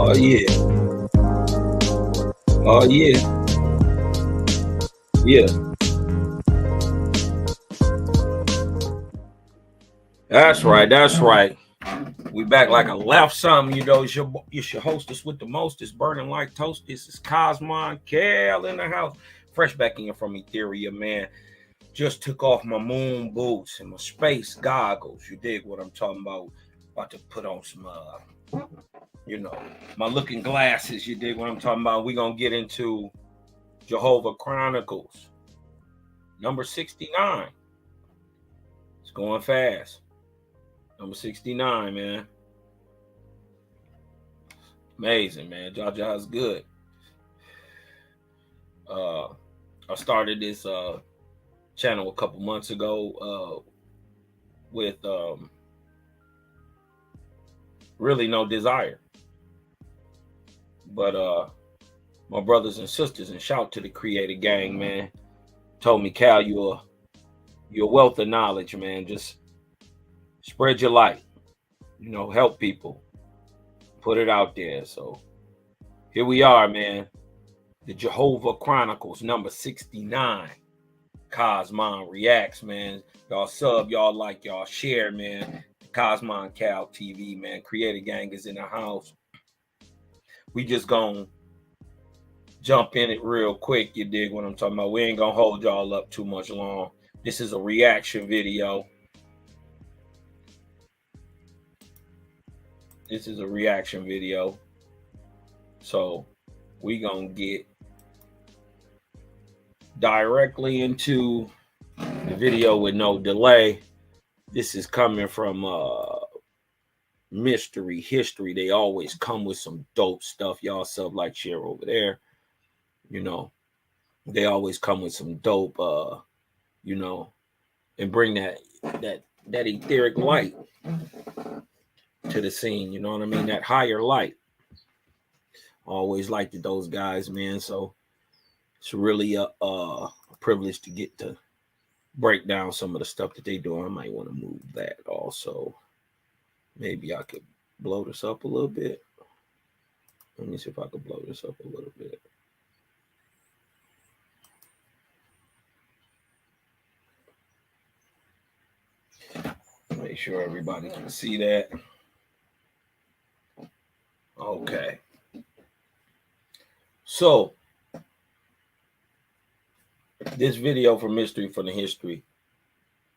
Oh yeah. Oh yeah. Yeah. That's right. That's right. We back like a left something, it's your hostess with the most. It's burning like toast. This is Kosmon Cal in the house. Fresh back in from Ethereum, man. Just took off my moon boots and my space goggles. You dig what I'm talking about? About to put on some my looking glasses. You dig what I'm talking about? We're gonna get into Jehovah Chronicles, number 69. It's going fast. Number 69, man. Amazing, man. Jaja's good. I started this channel a couple months ago with really no desire. But my brothers and sisters, and shout to the Creator Gang, man, told me, Cal, you're a wealth of knowledge, man. Just spread your light, help people, put it out there. So here we are, man. The Jehovah Chronicles, number 69. Kosmon Reacts, man. Y'all sub, y'all like, y'all share, man. Kosmon Cal TV, man. Creator Gang is in the house. We just gonna jump in it real quick. You dig what I'm talking about? We ain't gonna hold y'all up too much long. This is a reaction video. So we gonna get directly into the video with no delay. This is coming from Mystery History. They always come with some dope stuff. Y'all sub, like, share over there. They always come with some dope and bring that etheric light to the scene. You know what I mean? That higher light. Always liked those guys, man. So it's really a privilege to get to break down some of the stuff that they do. I might want to move that also. Maybe I could blow this up a little bit. Let me see if I could blow this up a little bit. Make sure everybody can see that. Okay. So this video for Mystery from the History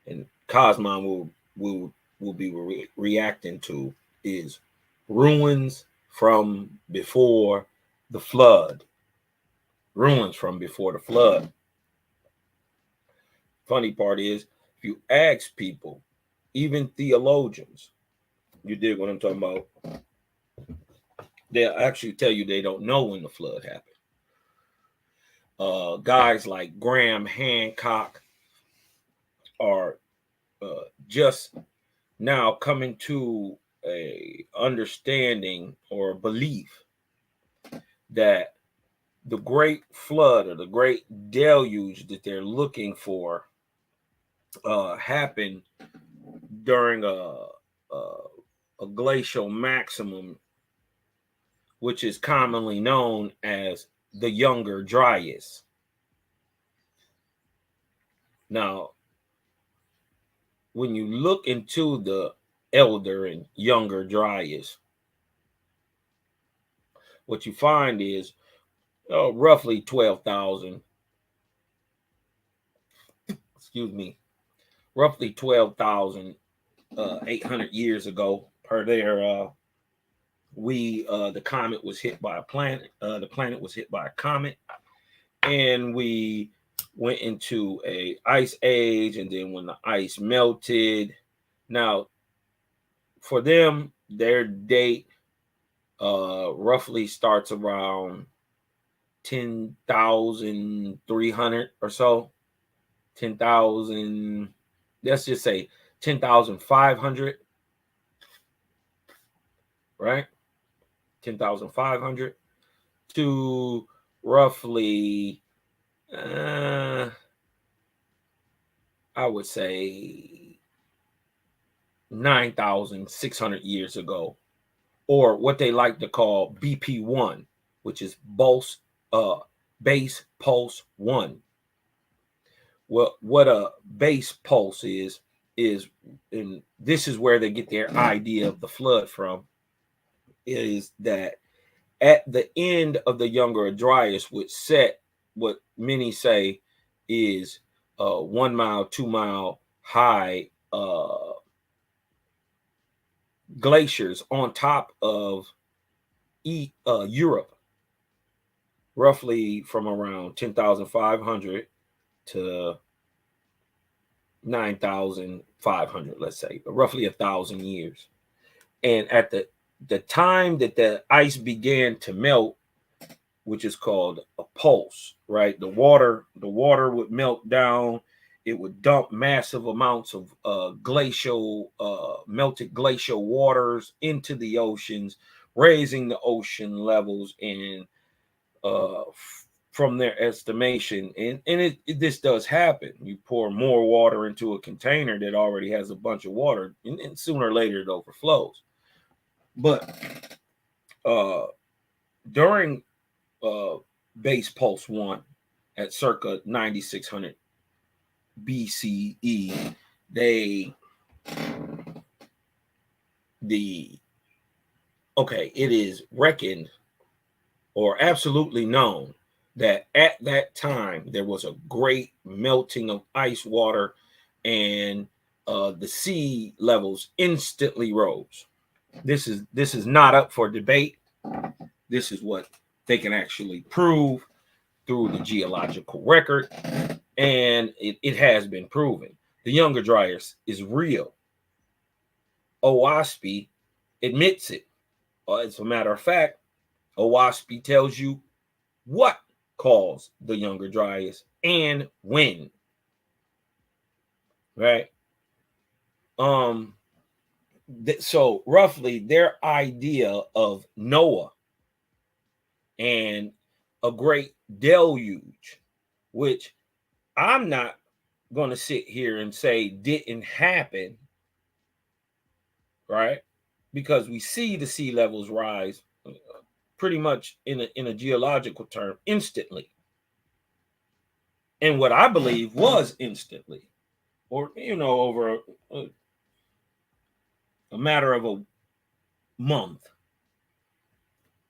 and Kosmon will be reacting to is ruins from before the flood. Ruins from before the flood. Funny part is, if you ask people, even theologians, you dig what I'm talking about, they'll actually tell you they don't know when the flood happened. Guys like Graham Hancock are just now coming to a understanding or a belief that the great flood or the great deluge that they're looking for happened during a glacial maximum, which is commonly known as the Younger Dryas. Now, when you look into the Elder and Younger Dryas, what you find is roughly 12,000, roughly 12,800 years ago, per there, the comet was hit by a planet. The planet was hit by a comet, and we went into a ice age. And then when the ice melted, now for them, their date roughly starts around 10,300 or so. 10,000. Let's just say 10,500. Right? 10,500 to roughly, I would say 9,600 years ago, or what they like to call BP1, which is base pulse 1. Well, what a base pulse is, and this is where they get their idea of the flood from, is that at the end of the Younger Dryas would set what many say is 1 mile, 2 mile high glaciers on top of Europe, roughly from around 10,500 to 9,500, let's say, but roughly 1,000 years. And at the time that the ice began to melt, which is called a pulse, right? The water would melt down. It would dump massive amounts of melted glacial waters into the oceans, raising the ocean levels, and from their estimation, and this does happen. You pour more water into a container that already has a bunch of water, and sooner or later it overflows. But during base pulse 1 at circa 9600 BCE, it is reckoned or absolutely known that at that time there was a great melting of ice water, and the sea levels instantly rose. This is not up for debate. This is what they can actually prove through the geological record, and it has been proven. The Younger Dryas is real. OWASP admits it. As a matter of fact, OWASP tells you what caused the Younger Dryas and when. Right? So roughly their idea of Noah and a great deluge, which I'm not going to sit here and say didn't happen, right? Because we see the sea levels rise pretty much in a geological term instantly. And what I believe was instantly, or over a matter of a month.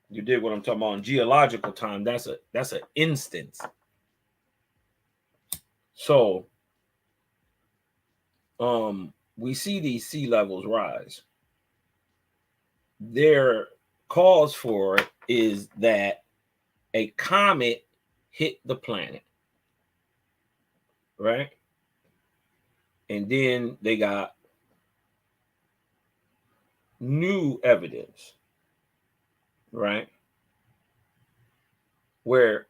You did what I'm talking about in geological time. That's an instance. So we see these sea levels rise. Their cause for it is that a comet hit the planet, right? And then they got new evidence, right? Where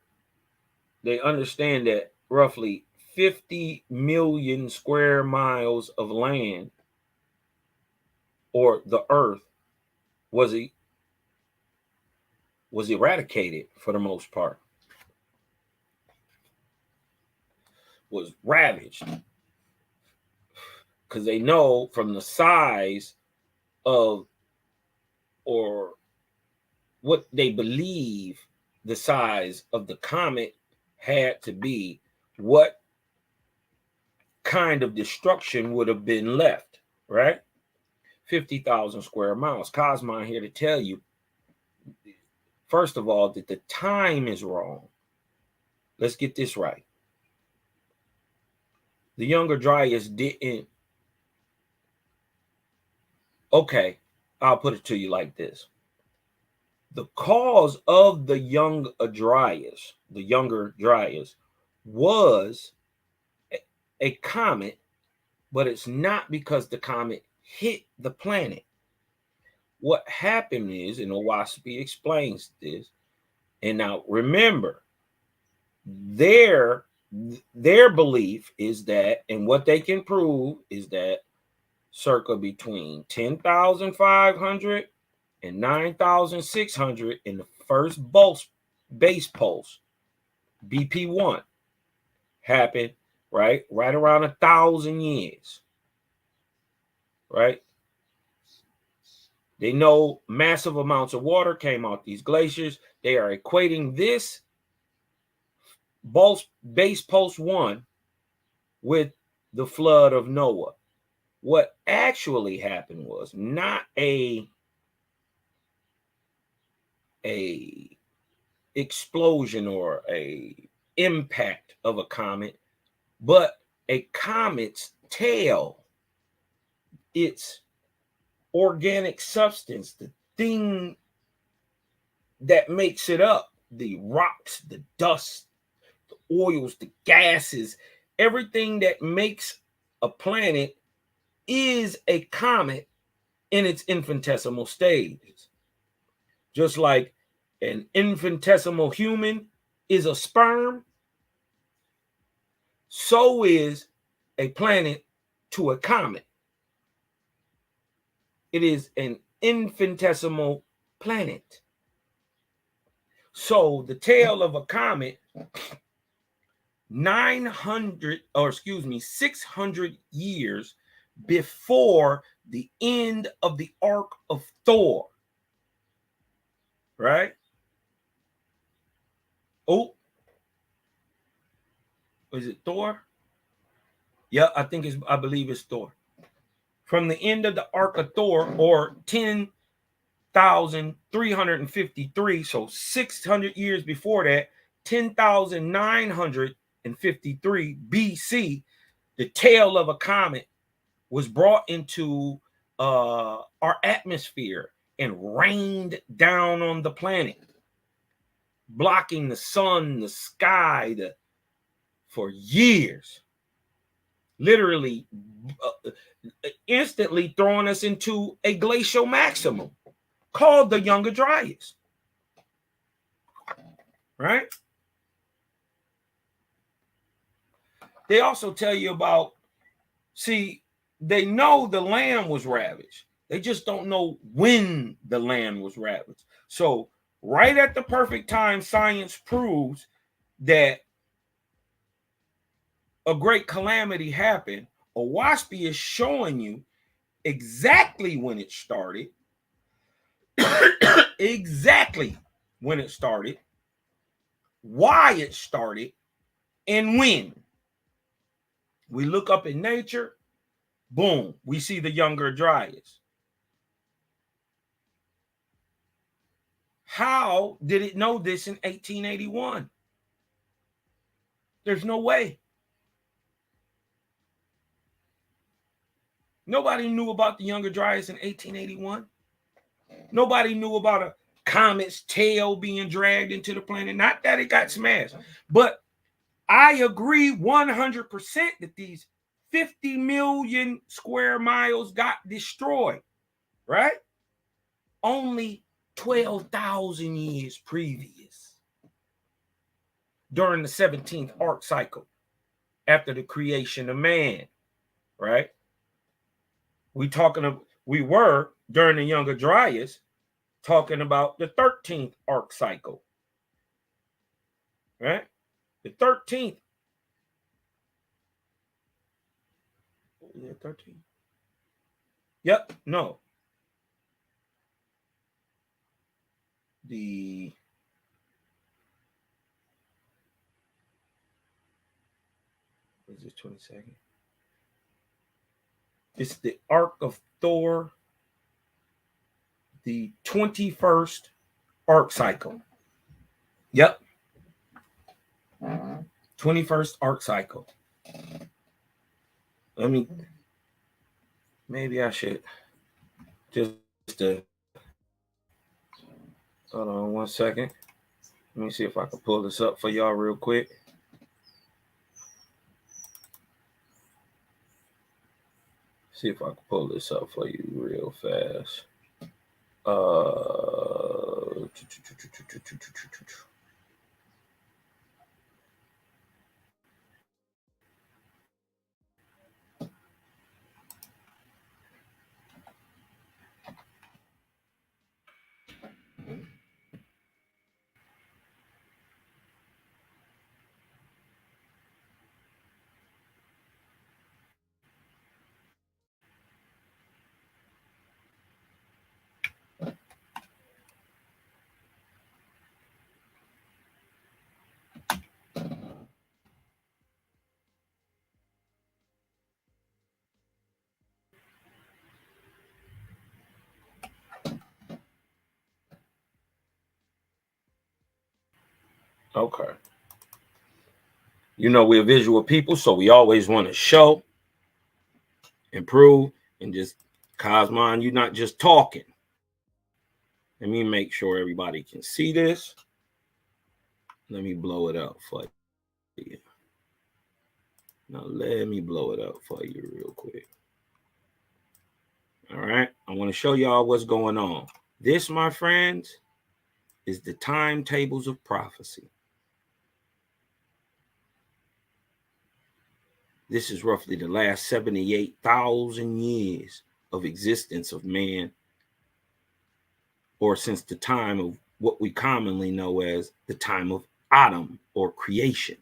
they understand that roughly 50 million square miles of land, or the earth, was eradicated for the most part, was ravaged, because they know from the size of, or what they believe the size of the comet had to be, what kind of destruction would have been left, right? 50,000 square miles. Kosmon here to tell you, first of all, that the time is wrong. Let's get this right. The Younger Dryas didn't. Okay, I'll put it to you like this. The cause of the Younger Dryas was a comet, but it's not because the comet hit the planet. What happened is, and OWASP explains this, and now remember, their belief is that, and what they can prove is that circa between 10,500 and 9,600 in the first base pulse, BP1, happened right around 1,000 years, right? They know massive amounts of water came out these glaciers. They are equating this base pulse 1 with the flood of Noah. What actually happened was not a explosion or a impact of a comet, but a comet's tail, its organic substance, the thing that makes it up, the rocks, the dust, the oils, the gases, everything that makes a planet is a comet in its infinitesimal stages. Just like an infinitesimal human is a sperm, so is a planet to a comet. It is an infinitesimal planet. So the tail of a comet, 600 years before the end of the arc of Thor, right? Oh, is it Thor? Yeah, I believe it's Thor. From the end of the arc of Thor, or 10,353, so 600 years before that, 10,953 BC, the tail of a comet was brought into our atmosphere and rained down on the planet, blocking the sun, the sky, for years, literally instantly throwing us into a glacial maximum called the Younger Dryas, right? They also tell you about, they know the land was ravaged. They just don't know when the land was ravaged. So right at the perfect time, science proves that a great calamity happened. Owaspy is showing you exactly when it started, exactly when it started, why it started, and when. We look up in nature, boom, we see the Younger Dryas. How did it know this in 1881? There's no way. Nobody knew about the Younger Dryas in 1881. Nobody knew about a comet's tail being dragged into the planet. Not that it got smashed, but I agree 100% that these 50 million square miles got destroyed, right? Only 12,000 years previous, during the 17th arc cycle, after the creation of man, right? We were during the Younger Dryas talking about the 13th arc cycle, right? The 13th. Is it 13? Yep, no. Is it 22nd? It's the arc of Thor, the 21st arc cycle. Yep. 21st arc cycle. Maybe I should just hold on 1 second. Let me see if I can pull this up for y'all real quick. See if I can pull this up for you real fast. Okay. You know, we're visual people, so we always want to show, improve, and just Kosmon, you're not just talking. Let me make sure everybody can see this. Let me blow it up for you. Now let me blow it up for you real quick. All right. I want to show y'all what's going on. This, my friends, is the timetables of prophecy. This is roughly the last 78,000 years of existence of man, or since the time of what we commonly know as the time of Adam or creation.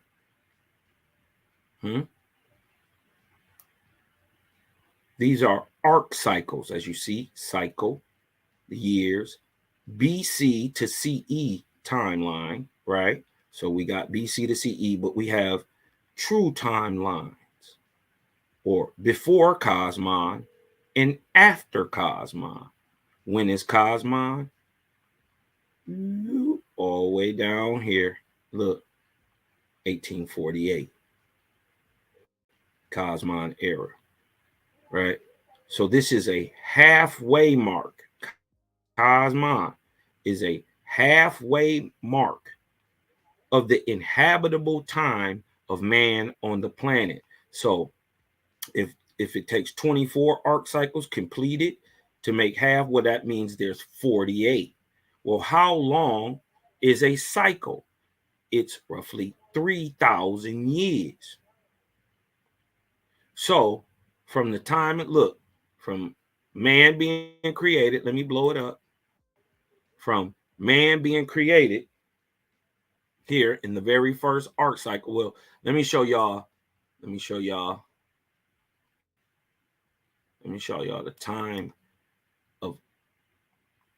These are arc cycles, as you see, cycle, the years, BC to CE timeline, right? So we got BC to CE, but we have true timelines, or before Kosmon and after Kosmon. When is Kosmon? All the way down here. Look, 1848. Kosmon era, right? So this is a halfway mark. Kosmon is a halfway mark of the inhabitable time of man on the planet. So if it takes 24 arc cycles completed to make half, well, that means there's 48. Well, how long is a cycle? It's roughly 3,000 years. So from the time from man being created, let me blow it up. From man being created here in the very first arc cycle. Well, let me show y'all. Let me show y'all the time of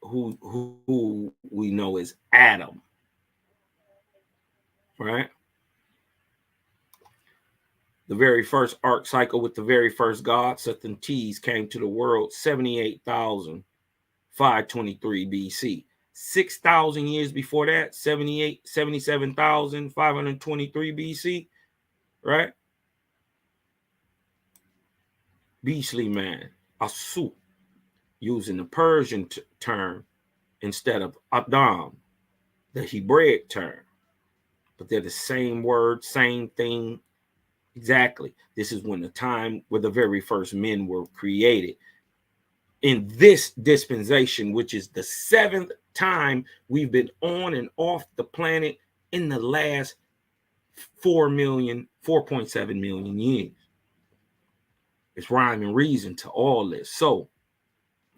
who we know as Adam. Right? The very first arc cycle with the very first God, Seth and Tees, came to the world 78,523 BC. 6,000 years before that, 77,523 BC, right? Beastly man, Asu, using the Persian term instead of Adam, the Hebraic term. But they're the same word, same thing. Exactly. This is when the time where the very first men were created. In this dispensation, which is the 7th time we've been on and off the planet in the last 4.7 million years. It's rhyme and reason to all this. So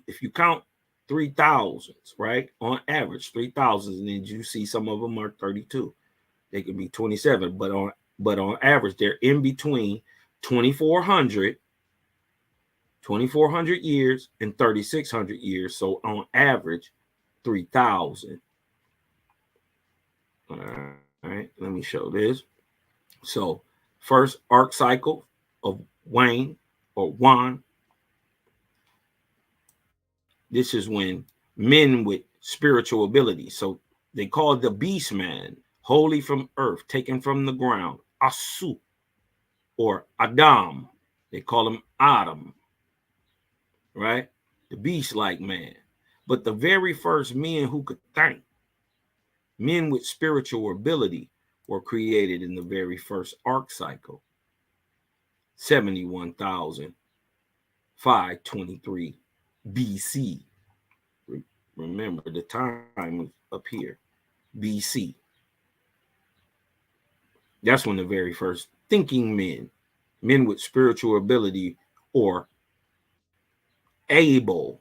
if you count 3,000s, right, on average 3,000s, and then you see some of them are 32. They could be 27, but on average they're in between 2,400 years and 3,600 years. So on average, 3,000. All right, let me show this. So first arc cycle of Wayne or Wan. This is when men with spiritual ability. So they call the beast man, holy from earth, taken from the ground, Asu, or Adam. They call him Adam, right? The beast-like man. But the very first men who could think, men with spiritual ability, were created in the very first arc cycle, 71,523 BC. Remember, the time was up here, BC. That's when the very first thinking men with spiritual ability or able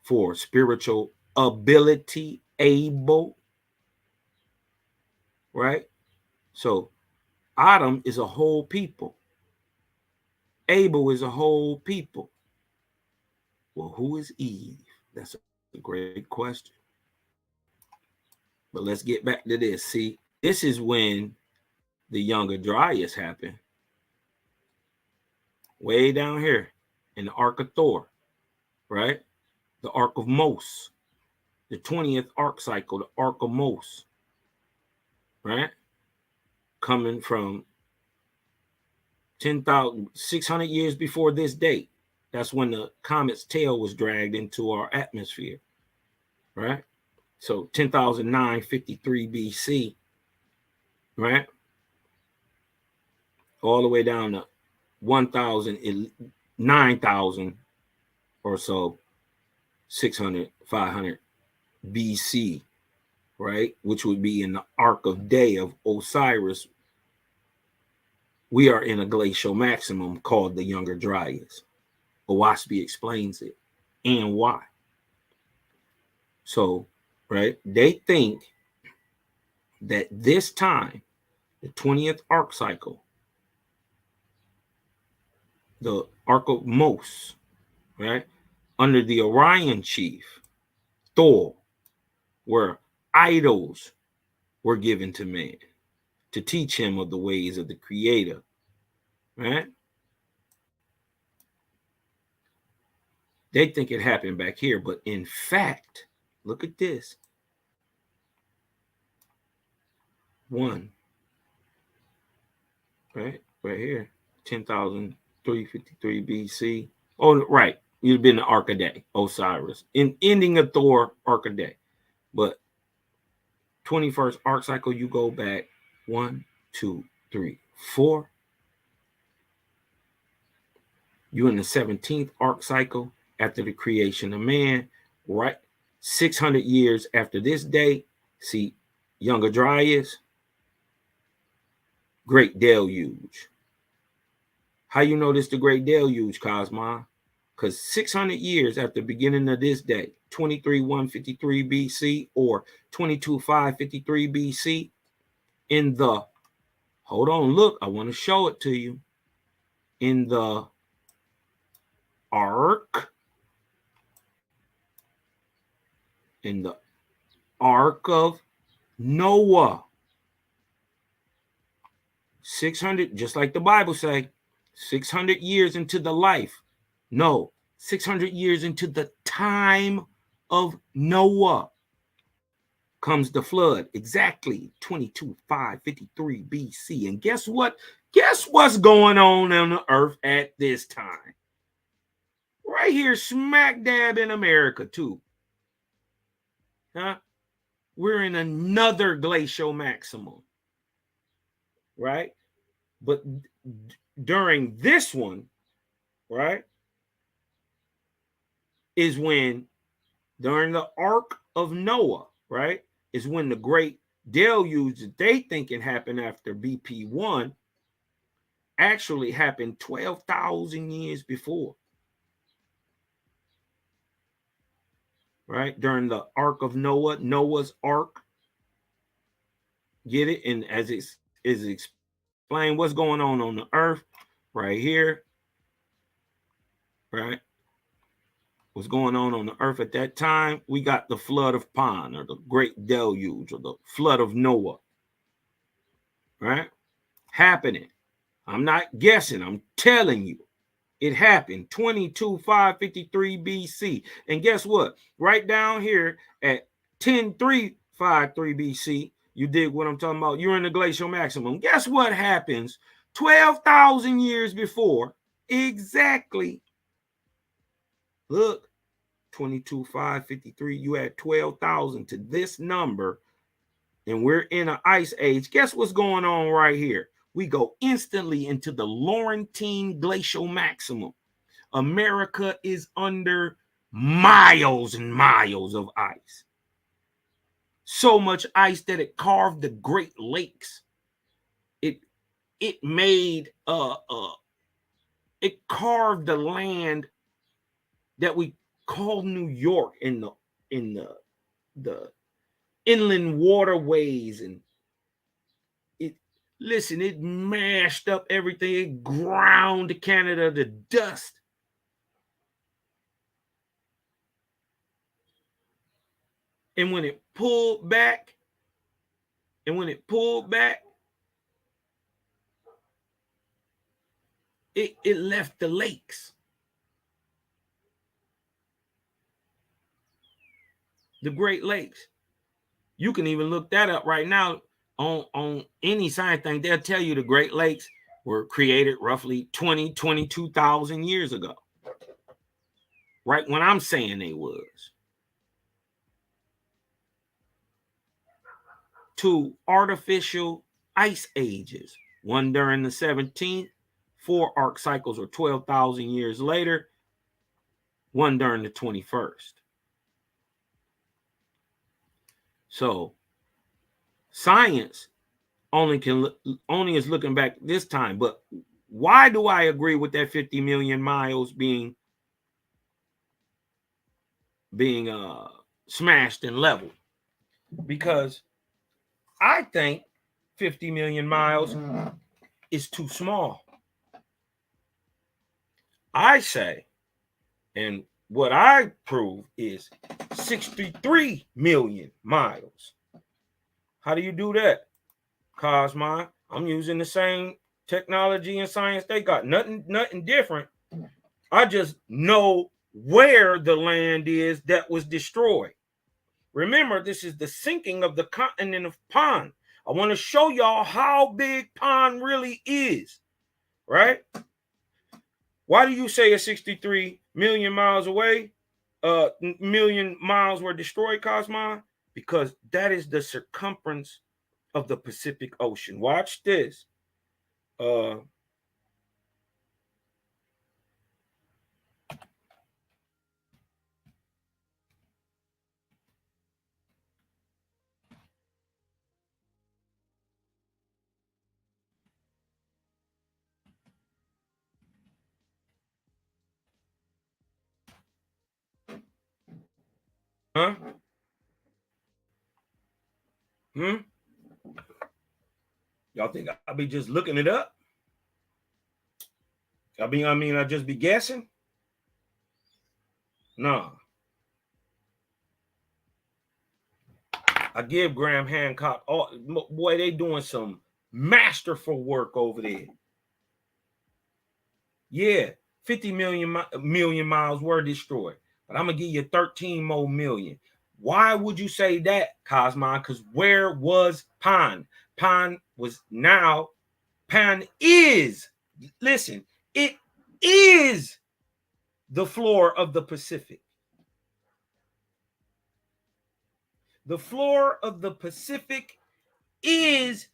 for spiritual ability, able, right? So Adam is a whole people. Abel is a whole people. Well, who is Eve? That's a great question. But let's get back to this. See, this is when the Younger Dryas happened. Way down here in the Ark of Thor, right? The Ark of Mos, the 20th arc cycle, the Ark of Mos. right? Coming from 10,600 years before this date. That's when the comet's tail was dragged into our atmosphere, right? So 10,953 BC, right? All the way down to 1,000, 9,000 or so, 600, 500 BC, right? Which would be in the arc of day of Osiris. We are in a glacial maximum called the Younger Dryas. Owaspie explains it and why. So, right, they think that this time, the 20th arc cycle, the arc of Mos, right, under the Orion chief, Thor, where idols were given to man to teach him of the ways of the Creator, right? They think it happened back here, but in fact, look at this. One, right here, 10,353 BC. Oh, right. You'd have been the Arc of Day, Osiris, in ending of Thor, Arc of Day. But 21st arc cycle, you go back 1, 2, 3, 4. You're in the 17th arc cycle after the creation of man, right? 600 years after this date. See, Younger Dryas, Great Deluge. How you know this the Great Deluge, Kosmon? Because 600 years after the beginning of this day, 23,153 BC or 22,553 BC, in the, hold on, look, I want to show it to you. In the arc, of Noah, 600, just like the Bible say, 600 years into the life. No, 600 years into the time of Noah comes the flood. Exactly 22,553 BC. And guess what? Guess what's going on the earth at this time? Right here, smack dab in America, too. Huh? We're in another glacial maximum. Right? But during this one, right, is when, during the ark of Noah, right, is when the great deluge that they think it happened after BP1 actually happened 12,000 years before. Right? During the ark of Noah, Noah's ark. Get it? And as it is explained, what's going on the earth right here, right? What's going on the earth at that time? We got the flood of Pan, or the great deluge, or the flood of Noah, right? Happening. I'm not guessing. I'm telling you. It happened 22,553 BC. And guess what? Right down here at 10,353 BC, you dig what I'm talking about? You're in the glacial maximum. Guess what happens 12,000 years before? Exactly. Look, 22,553. You add 12,000 to this number, and we're in an ice age. Guess what's going on right here? We go instantly into the Laurentine glacial maximum. America is under miles and miles of ice. So much ice that it carved the Great Lakes. It made it carved the land that we call New York in the inland waterways, and it mashed up everything. It ground Canada to dust. And when it pulled back, it left the lakes. The Great Lakes. You can even look that up right now. on any science thing, they'll tell you the Great Lakes were created roughly 22,000 years ago. Right when I'm saying they was. 2 artificial ice ages, one during the 17th, 4 arc cycles or 12,000 years later, one during the 21st. So science only is looking back this time. But why do I agree with that 50 million miles being smashed and leveled? Because I think 50 million miles is too small. I say, and what I prove is 63 million miles. How do you do that, Kosmon? I'm using the same technology and science they got. Nothing different. I just know where the land is that was destroyed. Remember, this is the sinking of the continent of Pond. I want to show y'all how big Pond really is, right? Why do you say it's 63 million miles away? Million miles were destroyed, Kosmon? Because that is the circumference of the Pacific Ocean. Watch this. Huh? Y'all think I'll be just looking it up? I just be guessing? No. I give Graham Hancock, boy, they doing some masterful work over there. Yeah, 50 million miles were destroyed, but I'm gonna give you 13 more million. Why would you say that, Kosmon? Because where was Pond? Pond is, listen, it is the floor of the Pacific. The floor of the Pacific is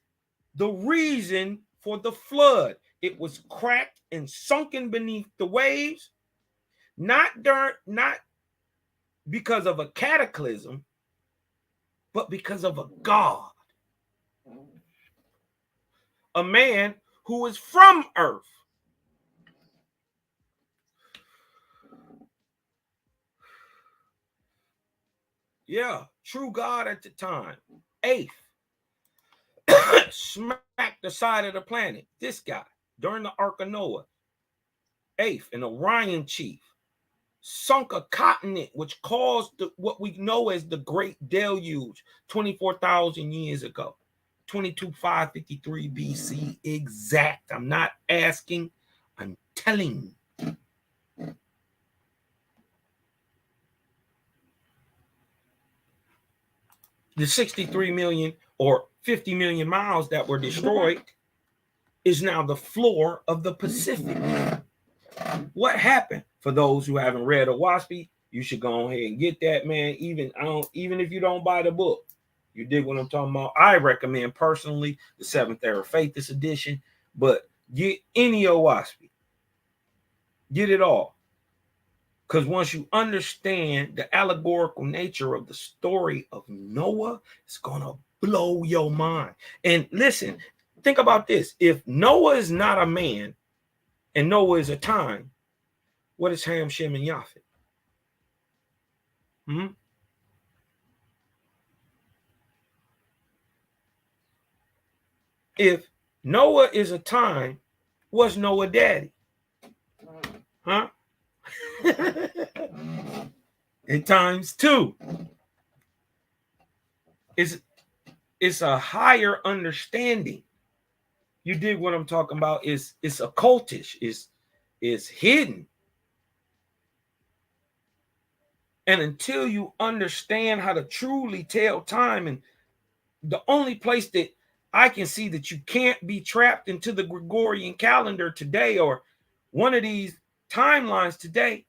the reason for the flood. It was cracked and sunken beneath the waves, not because of a cataclysm, but because of a God. A man who is from Earth. Yeah, true God at the time. Eighth. Smacked the side of the planet. This guy, during the Ark of Noah. Eighth, an Orion chief, sunk a continent which caused what we know as the Great Deluge 24,000 years ago. 22,553 BC exact. I'm not asking, I'm telling. The 63 million or 50 million miles that were destroyed is now the floor of the Pacific. What happened? For those who haven't read Owaspy, you should go ahead and get that, man. Even if you don't buy the book, you dig what I'm talking about. I recommend personally the Seventh Era Faithist edition, but get any Owaspy. Get it all. Because once you understand the allegorical nature of the story of Noah, it's going to blow your mind. And listen, think about this. If Noah is not a man and Noah is a time, what is Ham, Shem, and Yafet? If Noah is a time, what's Noah daddy? Huh? In times 2. It's a higher understanding. You dig what I'm talking about? It's occultish. It's hidden. And until you understand how to truly tell time, and the only place that I can see that you can't be trapped into the Gregorian calendar today or one of these timelines today.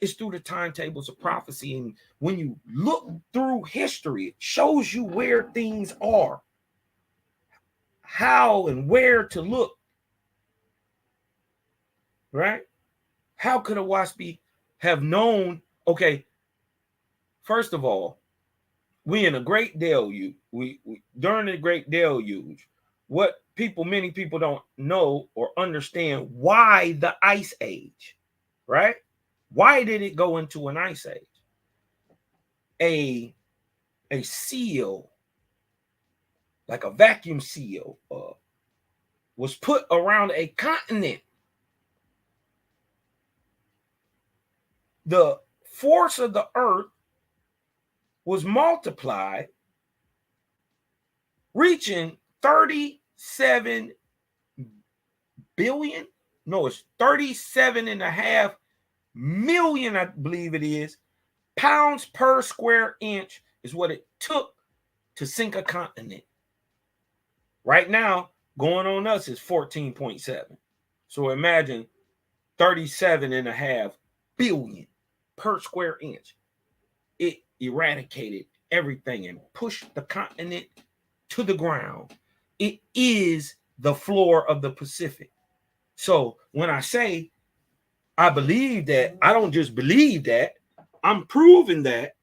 It's through the timetables of prophecy. And when you look through history, it shows you where things are, how and where to look, right? How could a Waspi have known? Okay, first of all, we in a great deluge. We during the great deluge, many people don't know or understand why the ice age, right? Why did it go into an ice age? A seal, like a vacuum seal, was put around a continent. The force of the earth was multiplied, reaching 37 billion. No, it's 37.5 million, I believe it is, pounds per square inch is what it took to sink a continent. Right now, going on us is 14.7. So imagine 37.5 billion per square inch. It eradicated everything and pushed the continent to the ground. It is the floor of the Pacific. So when I say I believe that, I don't just believe that, I'm proving that.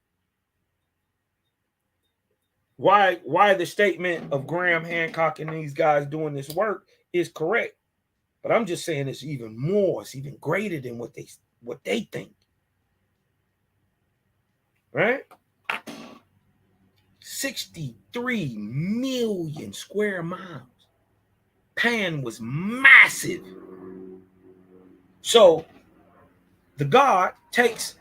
Why the statement of Graham Hancock and these guys doing this work is correct. But I'm just saying it's even more, it's even greater than what they think. Right? 63 million square miles. Pan was massive. So the god takes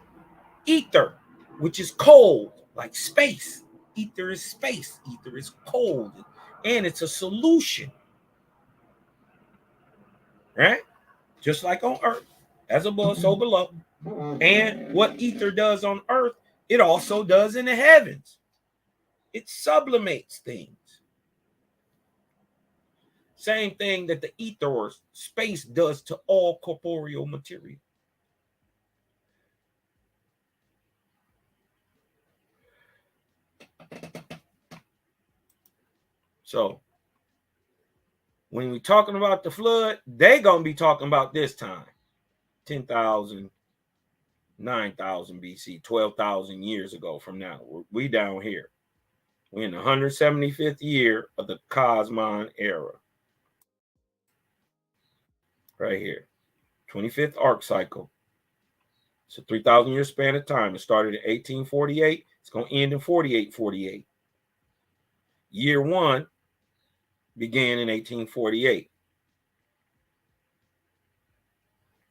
ether, which is cold, like space. Ether is space. Ether is cold. And it's a solution. Right? Just like on Earth. As above, so below. And what ether does on Earth, it also does in the heavens. It sublimates things. Same thing that the ether or space does to all corporeal material. So when we're talking about the flood, they're going to be talking about this time. 10,000, 9,000 BC, 12,000 years ago from now. We down here. We're in the 175th year of the Kosmon era. Right here. 25th arc cycle. It's a 3,000 year span of time. It started in 1848. It's going to end in 4848. Year one began in 1848.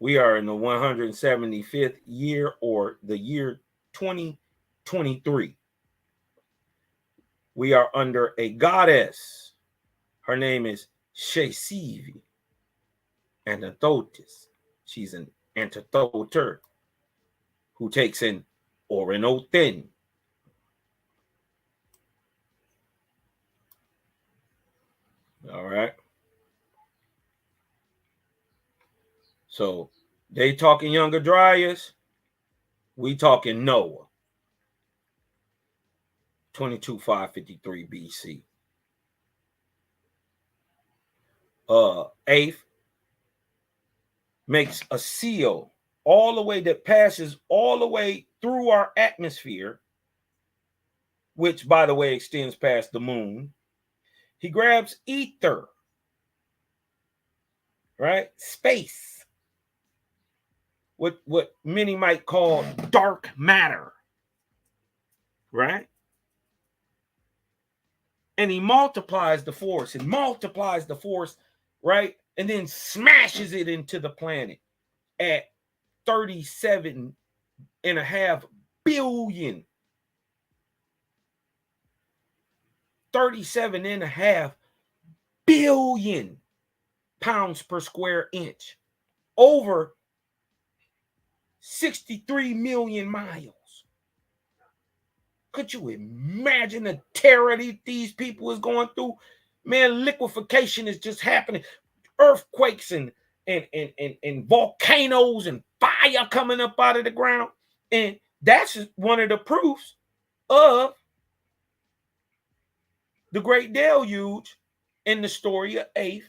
We are in the 175th year, or the year 2023. We are under a goddess. Her name is Shesivi Anathotis. She's an antithoter who takes an Orinothin. All right. So they talking Younger Dryas. We talking Noah. 22,553 BC. Eighth makes a seal all the way that passes all the way through our atmosphere, which, by the way, extends past the moon. He grabs ether, right? Space. What many might call dark matter, right? And he multiplies the force and multiplies the force, right? And then smashes it into the planet at 37.5 billion. 37.5 billion pounds per square inch. Over 63 million miles. Could you imagine the terror these people is going through? Man, liquefaction is just happening. Earthquakes and volcanoes and fire coming up out of the ground. And that's one of the proofs of the great deluge in the story of Aeth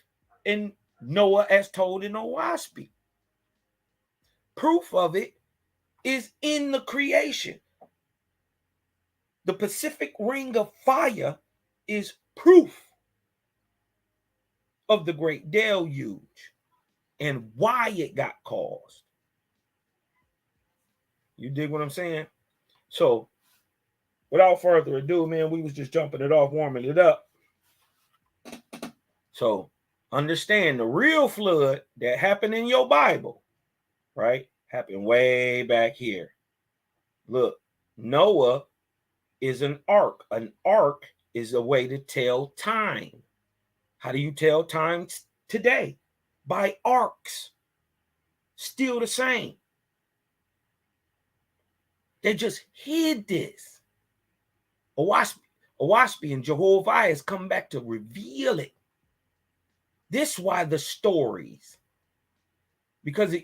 and Noah as told in Owaspy. Proof of it is in the creation. The Pacific Ring of Fire is proof of the great deluge and why it got caused. You dig what I'm saying? So, without further ado, man, we was just jumping it off, warming it up. So, understand the real flood that happened in your Bible, right, happened way back here. Look, Noah is an ark. An ark is a way to tell time. How do you tell time today? By arcs. Still the same. They just hid this. Owaspy and Jehovih has come back to reveal it. This is why the stories, because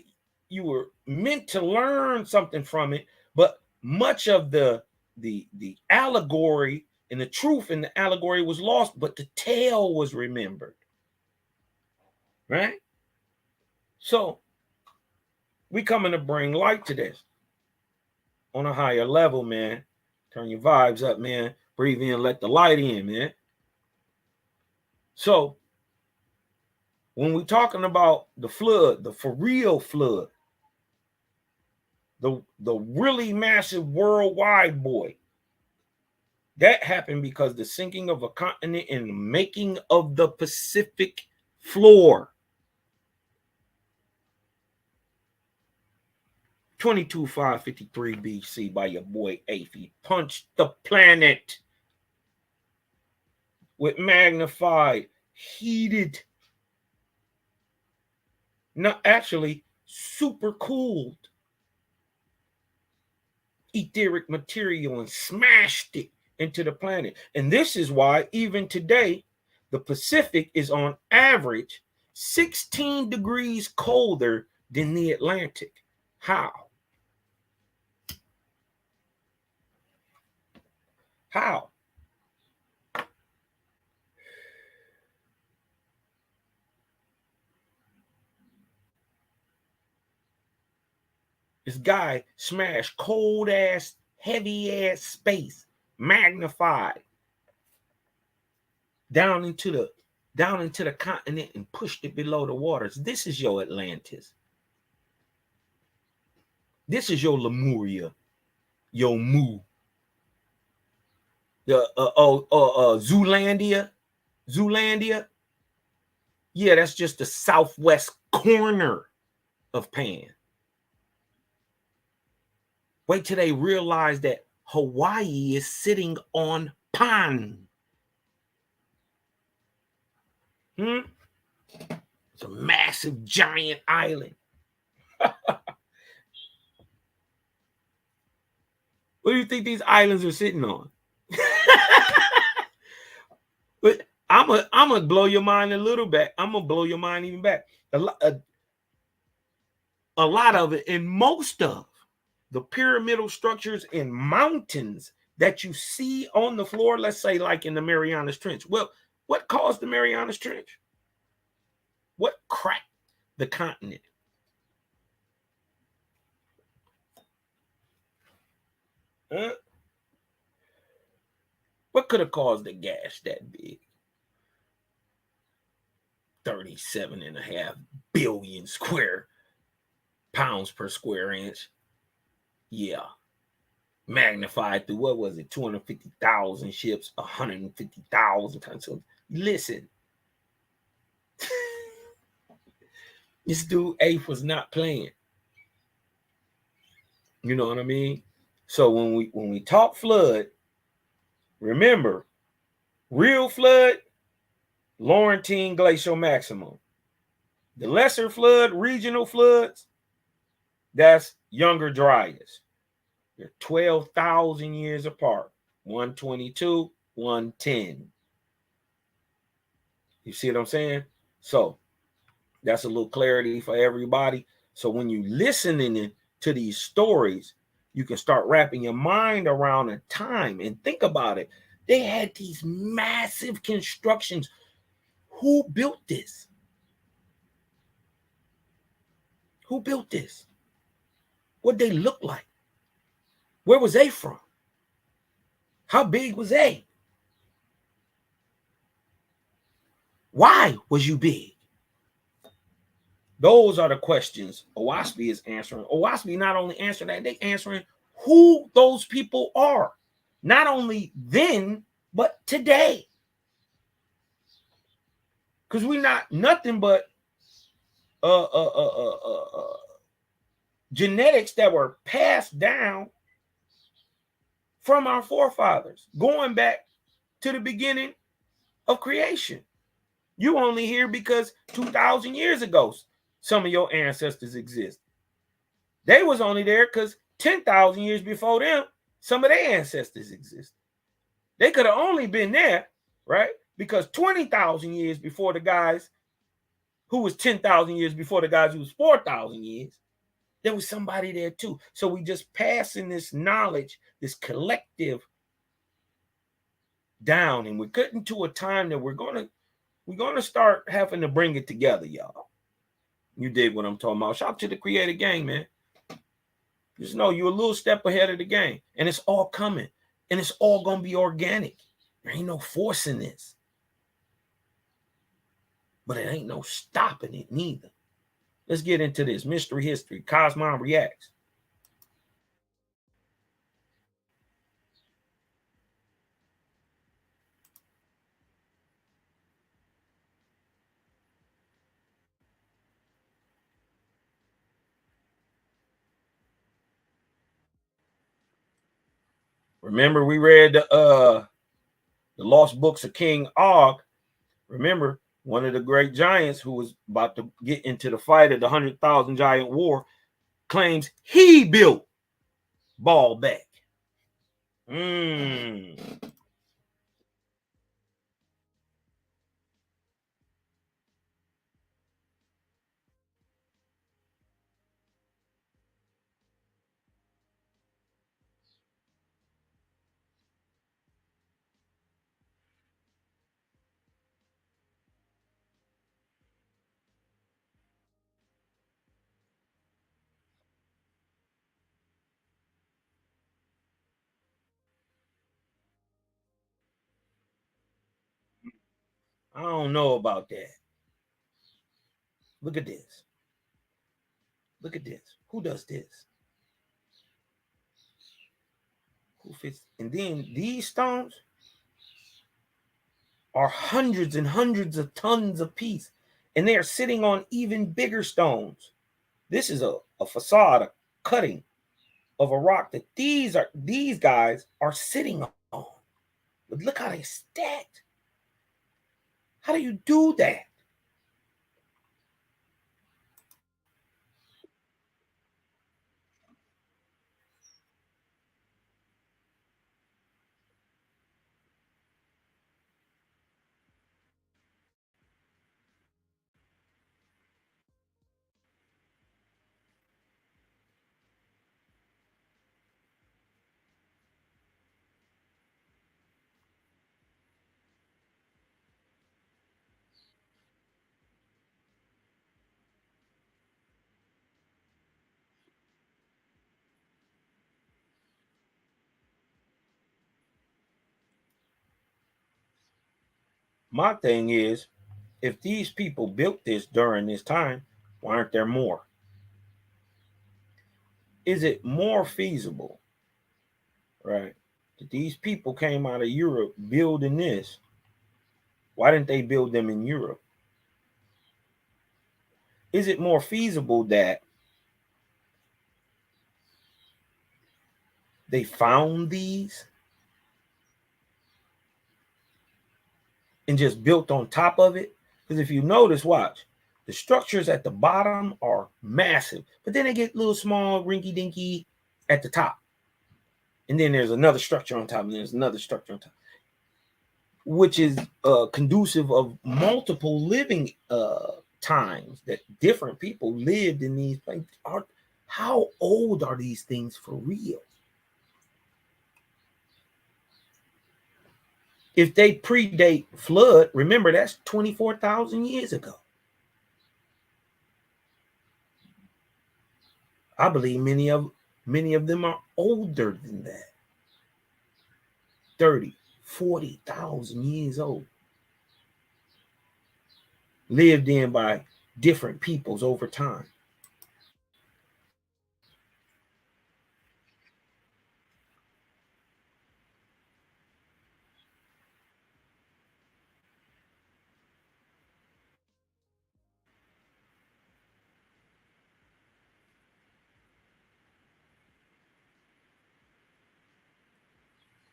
you were meant to learn something from it, but much of the allegory and the truth in the allegory was lost, but the tale was remembered. Right? So we coming to bring light to this on a higher level, man. Turn your vibes up, man. Breathe in, let the light in, man. So when we're talking about the flood, the for real flood, the really massive worldwide boy, that happened because the sinking of a continent and the making of the Pacific floor. 22,553 BC by your boy Aeth. He punched the planet with magnified, heated, not actually super cooled etheric material and smashed it into the planet. And this is why even today, the Pacific is on average 16 degrees colder than the Atlantic. How? How? This guy smashed cold ass, heavy ass space, magnified down into the continent and pushed it below the waters. This is your Atlantis. This is your Lemuria, your Mu, the Zoolandia. Yeah, that's just the southwest corner of Pan. Wait till they realize that Hawaii is sitting on Pan. It's a massive, giant island. What do you think these islands are sitting on? But I'm gonna blow your mind a little bit. I'm gonna blow your mind even back. A lot of it, and most of the pyramidal structures and mountains that you see on the floor, let's say like in the Marianas Trench. Well, what caused the Marianas Trench? What cracked the continent? What could have caused a gash that big? 37.5 billion square pounds per square inch. Yeah. Magnified through, what was it, 250,000 ships, 150,000 tons. So listen, this dude Aeth was not playing. You know what I mean? So when we talk flood, remember, real flood, Laurentine glacial maximum. The lesser flood, regional floods, that's Younger Dryas. They're 12,000 years apart. 122, 110. You see what I'm saying? So that's a little clarity for everybody. So when you listening to these stories, you can start wrapping your mind around a time and think about it. They had these massive constructions. Who built this? Who built this? What they look like? Where was they from? How big was they? Why was you big? Those are the questions Owaspi is answering. Owaspi not only answering that, they answering who those people are. Not only then, but today. Because we're not nothing but genetics that were passed down from our forefathers, going back to the beginning of creation. You only here because 2,000 years ago, some of your ancestors exist. They was only there because 10,000 years before them, some of their ancestors exist. They could have only been there, right? Because 20,000 years before the guys who was 10,000 years before the guys who was 4,000 years, there was somebody there too. So we just passing this knowledge, this collective down, and we're getting to a time that we're gonna start having to bring it together, y'all. You dig what I'm talking about? Shout out to the Creative Gang, man. Just know you're a little step ahead of the game, and it's all coming, and it's all gonna be organic. There ain't no forcing this, but it ain't no stopping it neither. Let's get into this mystery history. Kosmon reacts. Remember, we read the Lost Books of King Og. Remember, one of the great giants who was about to get into the fight of the 100,000 Giant War claims he built Baalbek. I don't know about that. Look at this. Look at this. Who does this? Who fits? And then these stones are hundreds and hundreds of tons of piece, and they are sitting on even bigger stones. This is a facade, a cutting of a rock that these guys are sitting on. But look how they stacked. How do you do that? My thing is, if these people built this during this time, why aren't there more? Is it more feasible, right? That these people came out of Europe building this. Why didn't they build them in Europe? Is it more feasible that they found these and just built on top of it? Because if you notice, watch, the structures at the bottom are massive, but then they get little small, rinky dinky at the top. And then there's another structure on top, and there's another structure on top. which is conducive of multiple living times that different people lived in these places. How old are these things for real? If they predate flood, remember that's 24,000 years ago. I believe many of them are older than that. 30, 40,000 years old. Lived in by different peoples over time.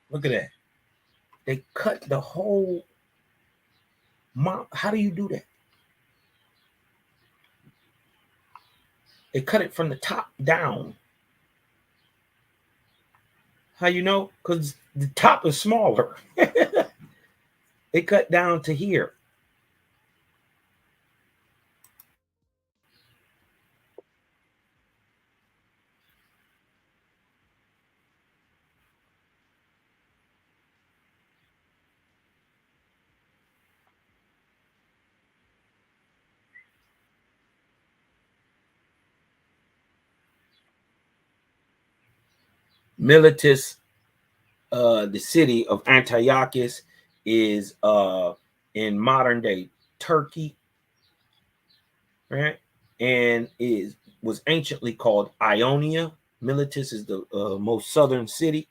Look at that. They cut the whole mount. How do you do that? They cut it from the top down. How you know? Because the top is smaller. They cut down to here. Miletus, the city of Antiochus, is in modern day Turkey, right? And was anciently called Ionia. Miletus is the most southern city.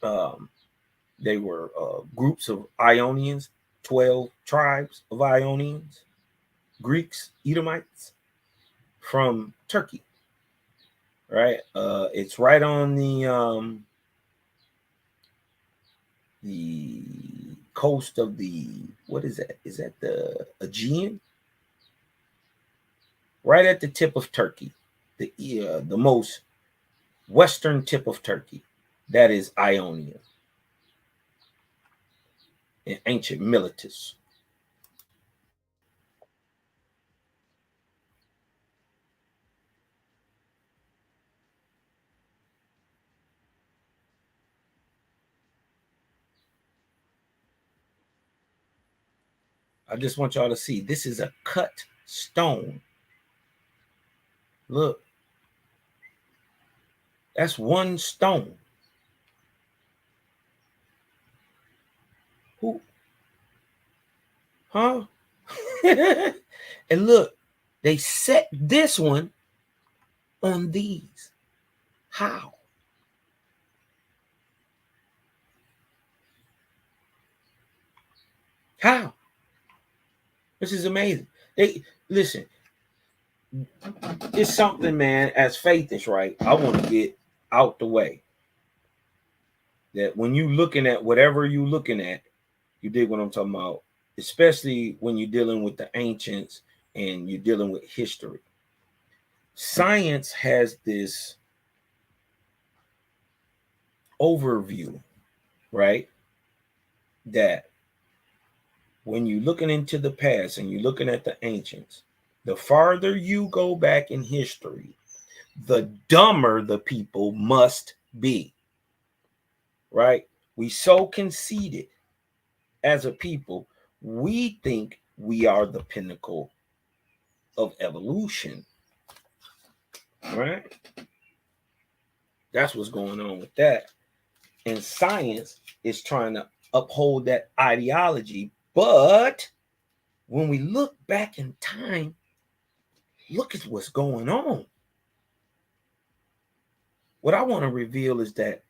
Um, they were groups of Ionians, 12 tribes of Ionians, Greeks, Edomites from Turkey, right? It's right on the coast of the, what is that? Is that the Aegean? Right at the tip of Turkey, the most western tip of Turkey. That is Ionia in ancient Miletus. I just want y'all to see this is a cut stone. Look, that's one stone. Who? Huh? And look, they set this one on these. How? How? This is amazing. They listen. It's something, man. As faith is right, I want to get out the way. That when you looking at whatever you looking at, you dig what I'm talking about. Especially when you're dealing with the ancients and you're dealing with history. Science has this overview, right? That when you're looking into the past and you're looking at the ancients, the farther you go back in history, the dumber the people must be, right? We so conceited as a people, we think we are the pinnacle of evolution, right? That's what's going on with that. And science is trying to uphold that ideology. But when we look back in time, look at what's going on. What I want to reveal is that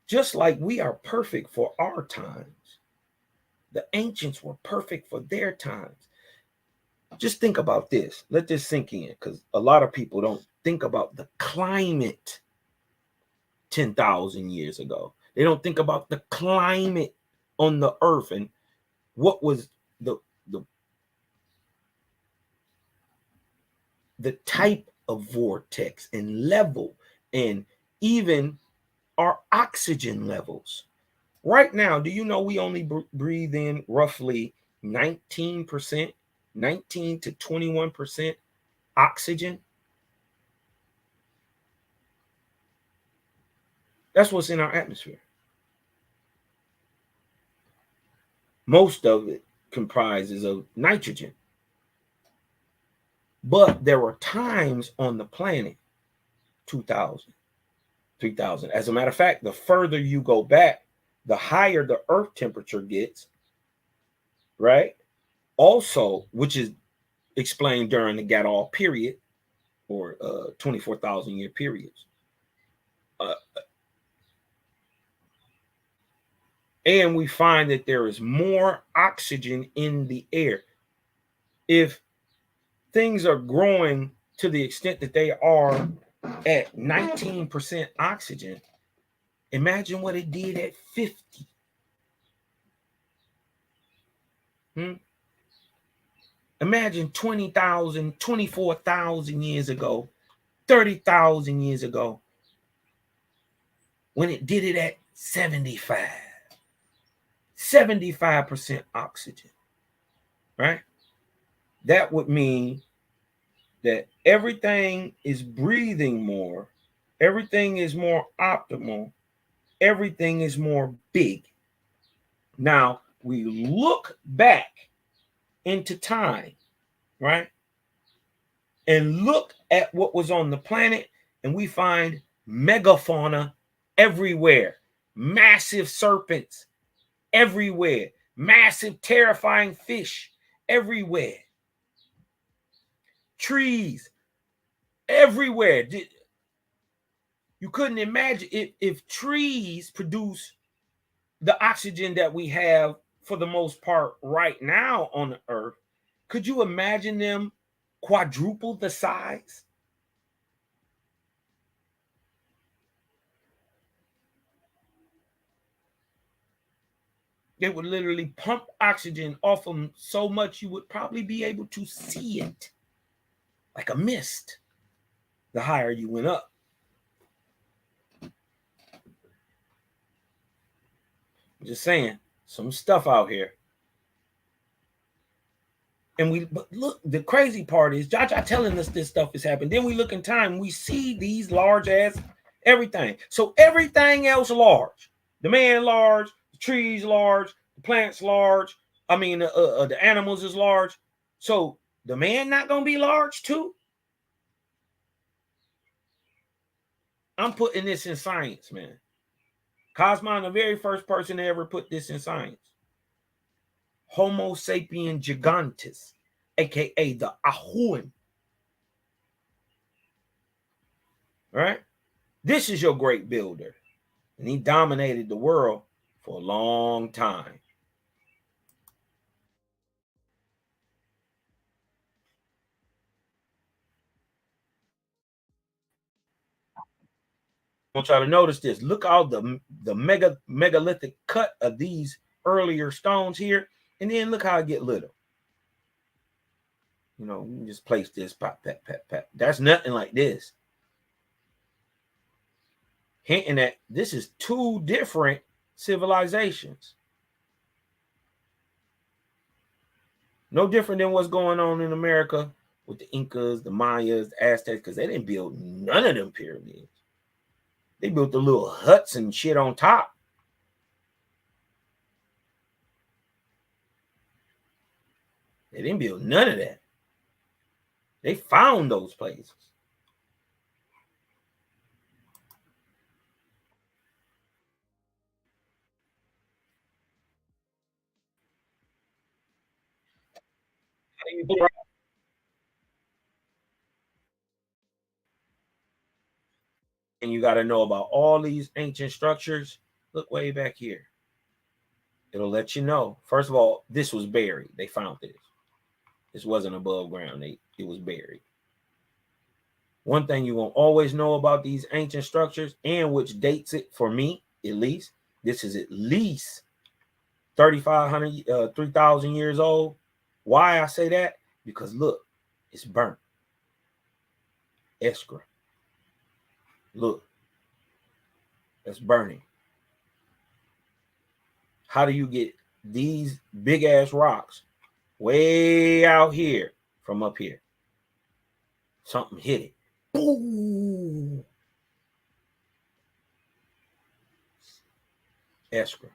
just like we are perfect for our times, the ancients were perfect for their times. Just think about this. Let this sink in, because a lot of people don't think about the climate 10,000 years ago. They don't think about the climate on the earth and what was the the, the type of vortex and level and even our oxygen levels, Right now, do you know we only breathe in roughly 19%, 19 to 21% oxygen? That's what's in our atmosphere. Most of it comprises of nitrogen. But there were times on the planet, 2000, 3000. As a matter of fact, the further you go back, the higher the earth temperature gets, right? Also, which is explained during the Gadol period, or 24,000 year periods. And we find that there is more oxygen in the air. If things are growing to the extent that they are at 19% oxygen, imagine what it did at 50. Imagine 20,000, 24,000 years ago, 30,000 years ago, when it did it at 75% oxygen, right? That would mean that everything is breathing more, everything is more optimal, everything is more big. Now, we look back into time, right? And look at what was on the planet, and we find megafauna everywhere, massive serpents everywhere, massive, terrifying fish everywhere, trees everywhere. You couldn't imagine if trees produce the oxygen that we have for the most part right now on the earth. Could you imagine them quadruple the size? They would literally pump oxygen off them so much you would probably be able to see it like a mist the higher you went up. I'm just saying, some stuff out here. But look, the crazy part is Jaja telling us this stuff is happening. Then we look in time, we see these large ass everything. So everything else large. The man large, the trees large, the plants large. I mean, the animals is large. So the man not gonna be large too? I'm putting this in science, man. Kosmon, the very first person to ever put this in science. Homo sapien gigantes, aka the Ahuan. Right? This is your great builder. And he dominated the world for a long time. I want y'all to notice this. Look how the megalithic cut of these earlier stones here, and then look how it get little. You know, you just place this, pop, pat, pat, pat. That's nothing like this. Hinting that this is two different civilizations. No different than what's going on in America with the Incas, the Mayas, the Aztecs, because they didn't build none of them pyramids. They built the little huts and shit on top. They didn't build none of that. They found those places. And you got to know about all these ancient structures. Look way back here. It'll let you know. First of all, this was buried. They found this. This wasn't above ground. It was buried. One thing you will always know about these ancient structures, and which dates it for me, at least, this is at least 3,500, 3,000 years old. Why I say that? Because look, it's burnt. Escra. Look, that's burning. how do you get these big ass rocks way out here from up here? Something hit it. Boom. Escrow.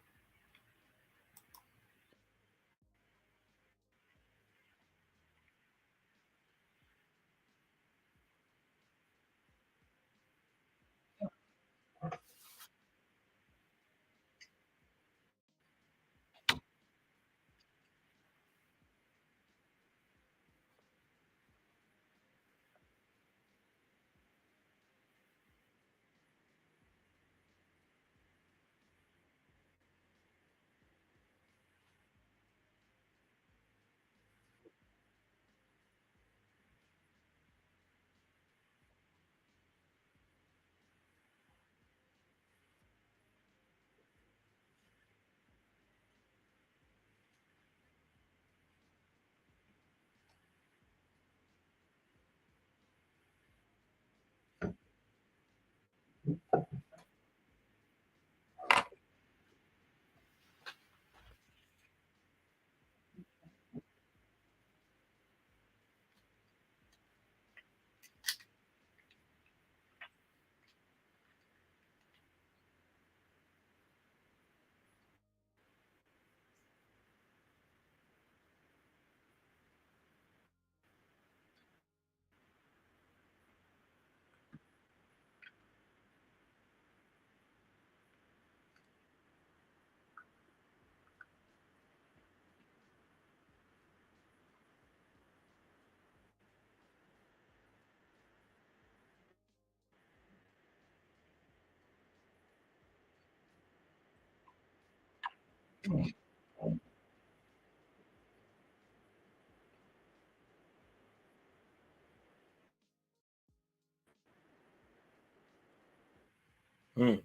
Mm.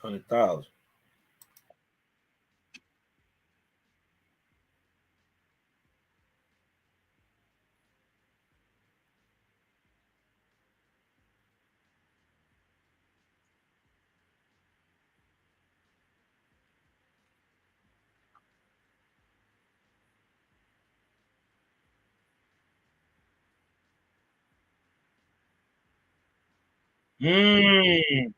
100,000. Mm.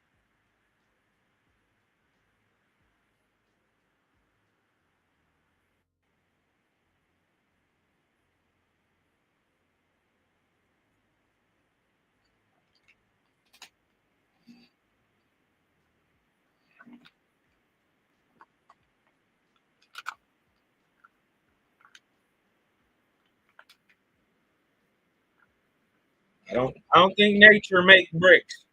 I don't think nature makes bricks.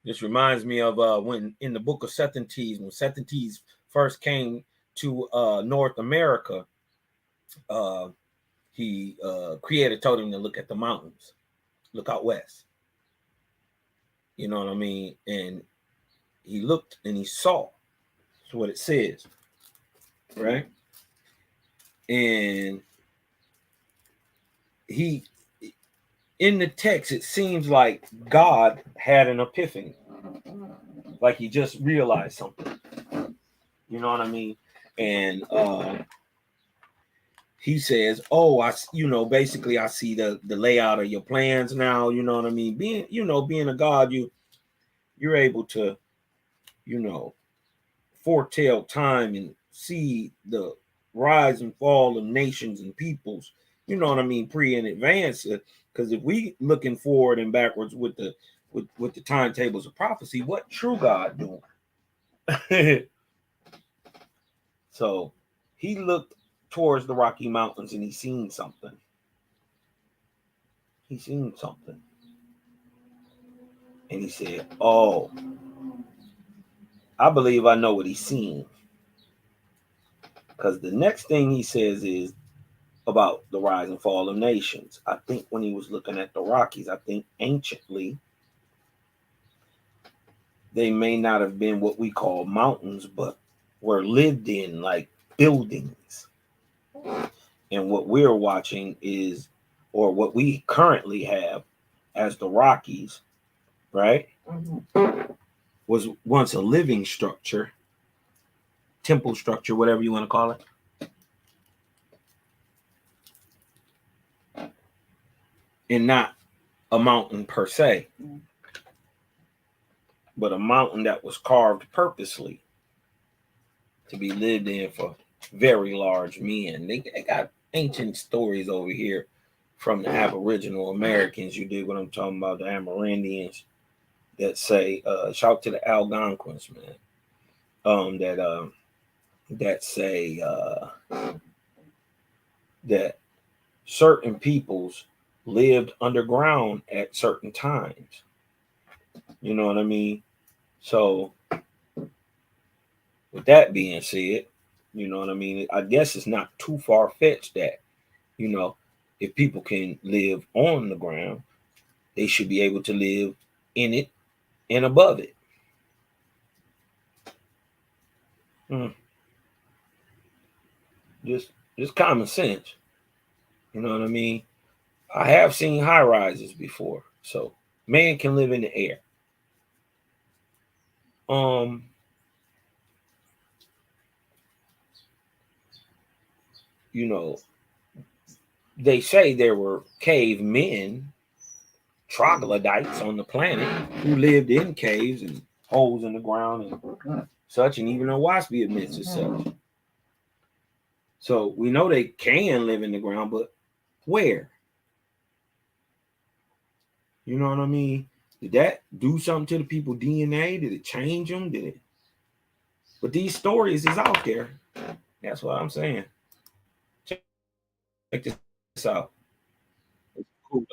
This reminds me of when in the book of Sethenties, when Sethenties first came to North America, uh, he creator told him to look at the mountains, look out west. You know what I mean? And he looked and he saw. That's what it says, right? And he, in the text, it seems like God had an epiphany, like he just realized something. You know what I mean? And he says, "Oh, basically, I see the layout of your plans now. You know what I mean? Being a God, you're able to, you know, foretell time and see the rise and fall of nations and peoples. You know what I mean? Pre and advance. Because if we looking forward and backwards with the timetables of prophecy, what true God doing?" So he looked towards the Rocky Mountains and he seen something. He seen something. And he said, "Oh, I believe I know what he's seen." Because the next thing he says is, about the rise and fall of nations. I think when he was looking at the Rockies, I think anciently they may not have been what we call mountains, but were lived in like buildings. And what we're watching is, or what we currently have as the Rockies, right, was once a living structure, temple structure, whatever you want to call it. And not a mountain per se, but a mountain that was carved purposely to be lived in for very large men. They got ancient stories over here from the Aboriginal Americans. You dig what I'm talking about? The Amerindians that say, shout to the Algonquins, man. That say that certain peoples lived underground at certain times. You know what I mean? So, with that being said, you know what I mean? I guess it's not too far fetched that, you know, if people can live on the ground, they should be able to live in it and above it. Hmm. Just common sense. You know what I mean? I have seen high rises before, so man can live in the air. Um, you know, they say there were cavemen, troglodytes on the planet who lived in caves and holes in the ground and such, and even a Waspi admits as such. So we know they can live in the ground, but where? You know what I mean? Did that do something to the people DNA? Did it change them? Did it? But these stories is out there. That's what I'm saying. Check this out. It's cool.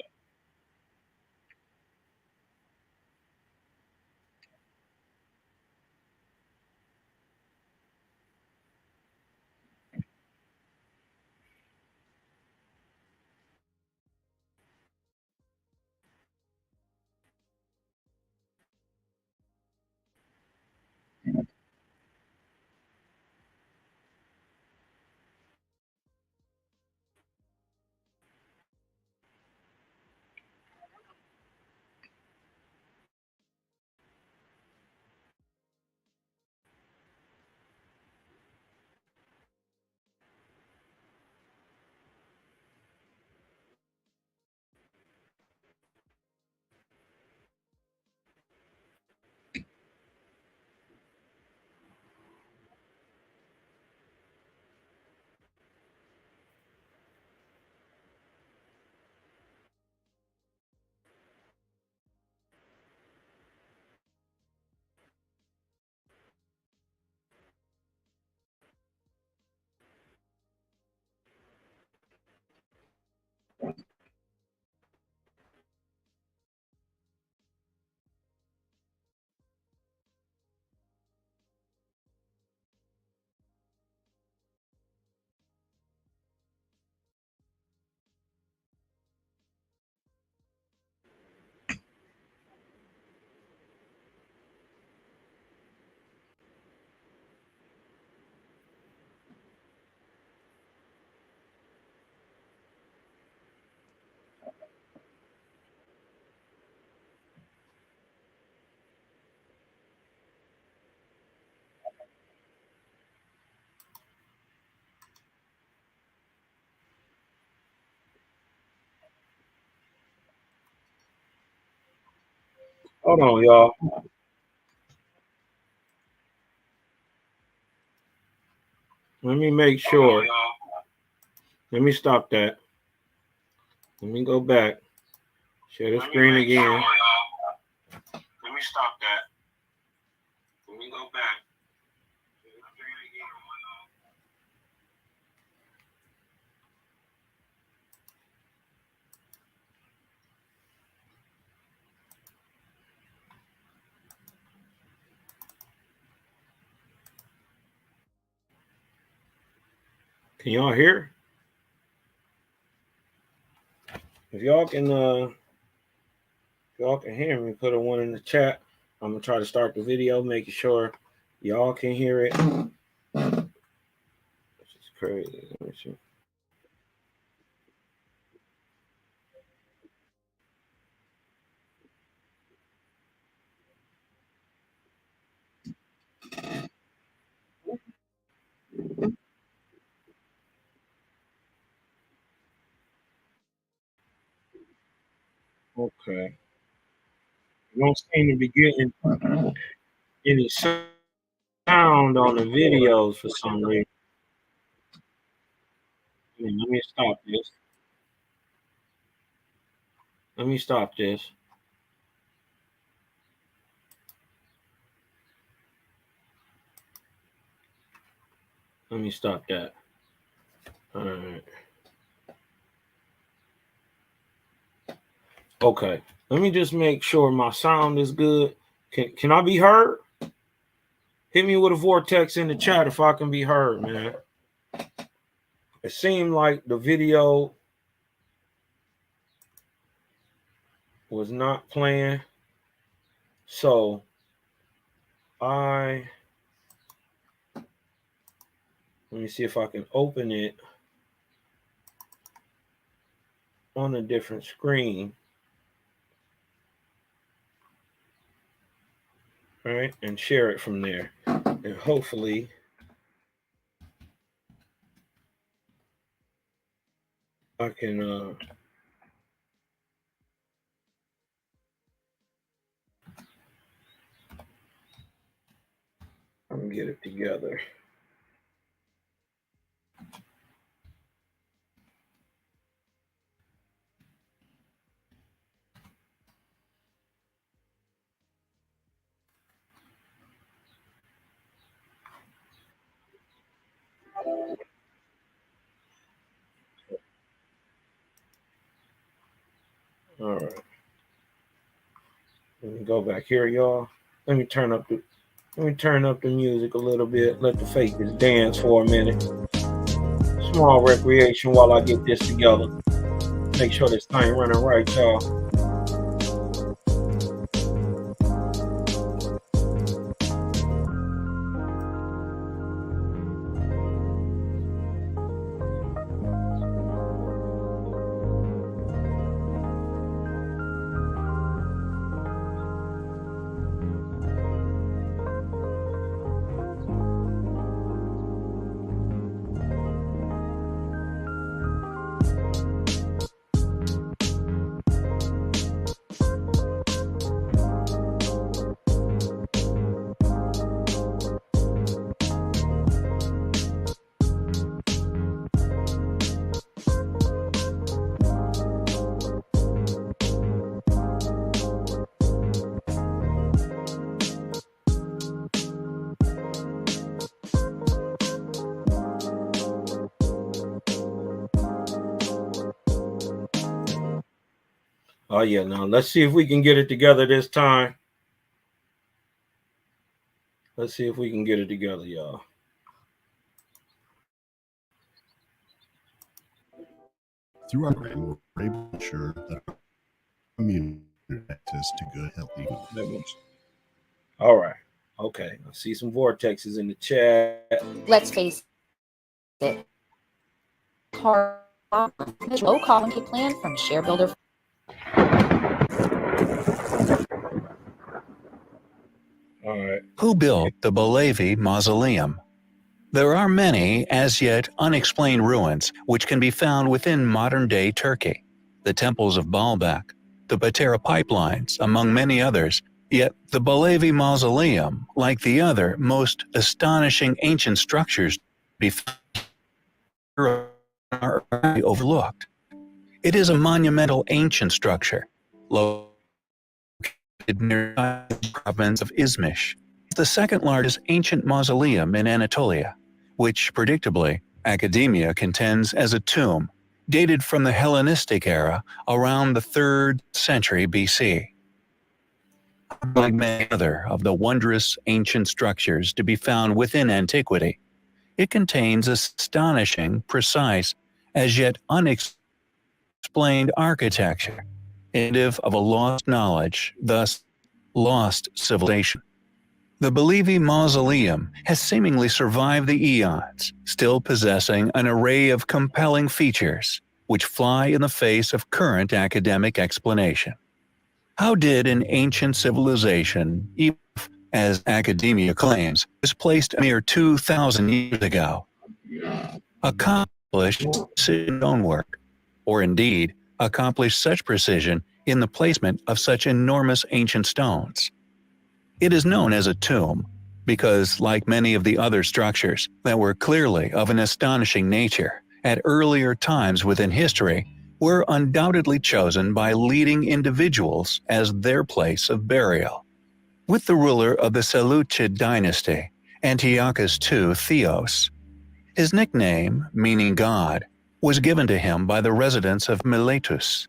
Hold on, y'all. Let me make sure. Let me stop that. Let me go back. Share the screen again. Let me stop that. Let me go back. Can y'all hear? If y'all can hear me, put a one in the chat. I'm gonna try to start the video, making sure y'all can hear it. This is crazy. Let me see. Okay. You don't seem to be getting any sound on the videos for some reason. Let me stop this. Let me stop this. Let me stop that. All right. Okay. Let me just make sure my sound is good. Can I be heard? Hit me with a vortex in the chat if I can be heard, man. It seemed like the video was not playing. So let me see if I can open it on a different screen. All right, and share it from there. And hopefully I can get it together. All right. Let me go back here, y'all. Let me turn up the music a little bit. Let the faces dance for a minute. Small recreation while I get this together. Make sure this thing running right, y'all. Oh yeah, now let's see if we can get it together this time. Let's see if we can get it together, y'all. Through our program, we're able to ensure that our community has access to good, healthy food. All right. Okay. I see some vortexes in the chat. Let's face it. Low colony plan from Share Builder. All right. Who built the Balavi Mausoleum? There are many as yet unexplained ruins which can be found within modern-day Turkey. The temples of Baalbek, the Patera pipelines, among many others. Yet the Balavi Mausoleum, like the other most astonishing ancient structures, are overlooked. It is a monumental ancient structure, located near the province of Izmir. The second largest ancient mausoleum in Anatolia, which, predictably, academia contends as a tomb, dated from the Hellenistic era around the 3rd century BC. Like many other of the wondrous ancient structures to be found within antiquity, it contains astonishing, precise, as yet unexplained unexplained architecture, indicative of a lost knowledge, thus lost civilization. The Belivi Mausoleum has seemingly survived the eons, still possessing an array of compelling features, which fly in the face of current academic explanation. How did an ancient civilization, even as academia claims, was placed a mere 2,000 years ago, accomplish stonework, or indeed accomplish such precision in the placement of such enormous ancient stones? It is known as a tomb because, like many of the other structures that were clearly of an astonishing nature at earlier times within history, were undoubtedly chosen by leading individuals as their place of burial. With the ruler of the Seleucid dynasty, Antiochus II Theos, his nickname, meaning God, was given to him by the residents of Miletus.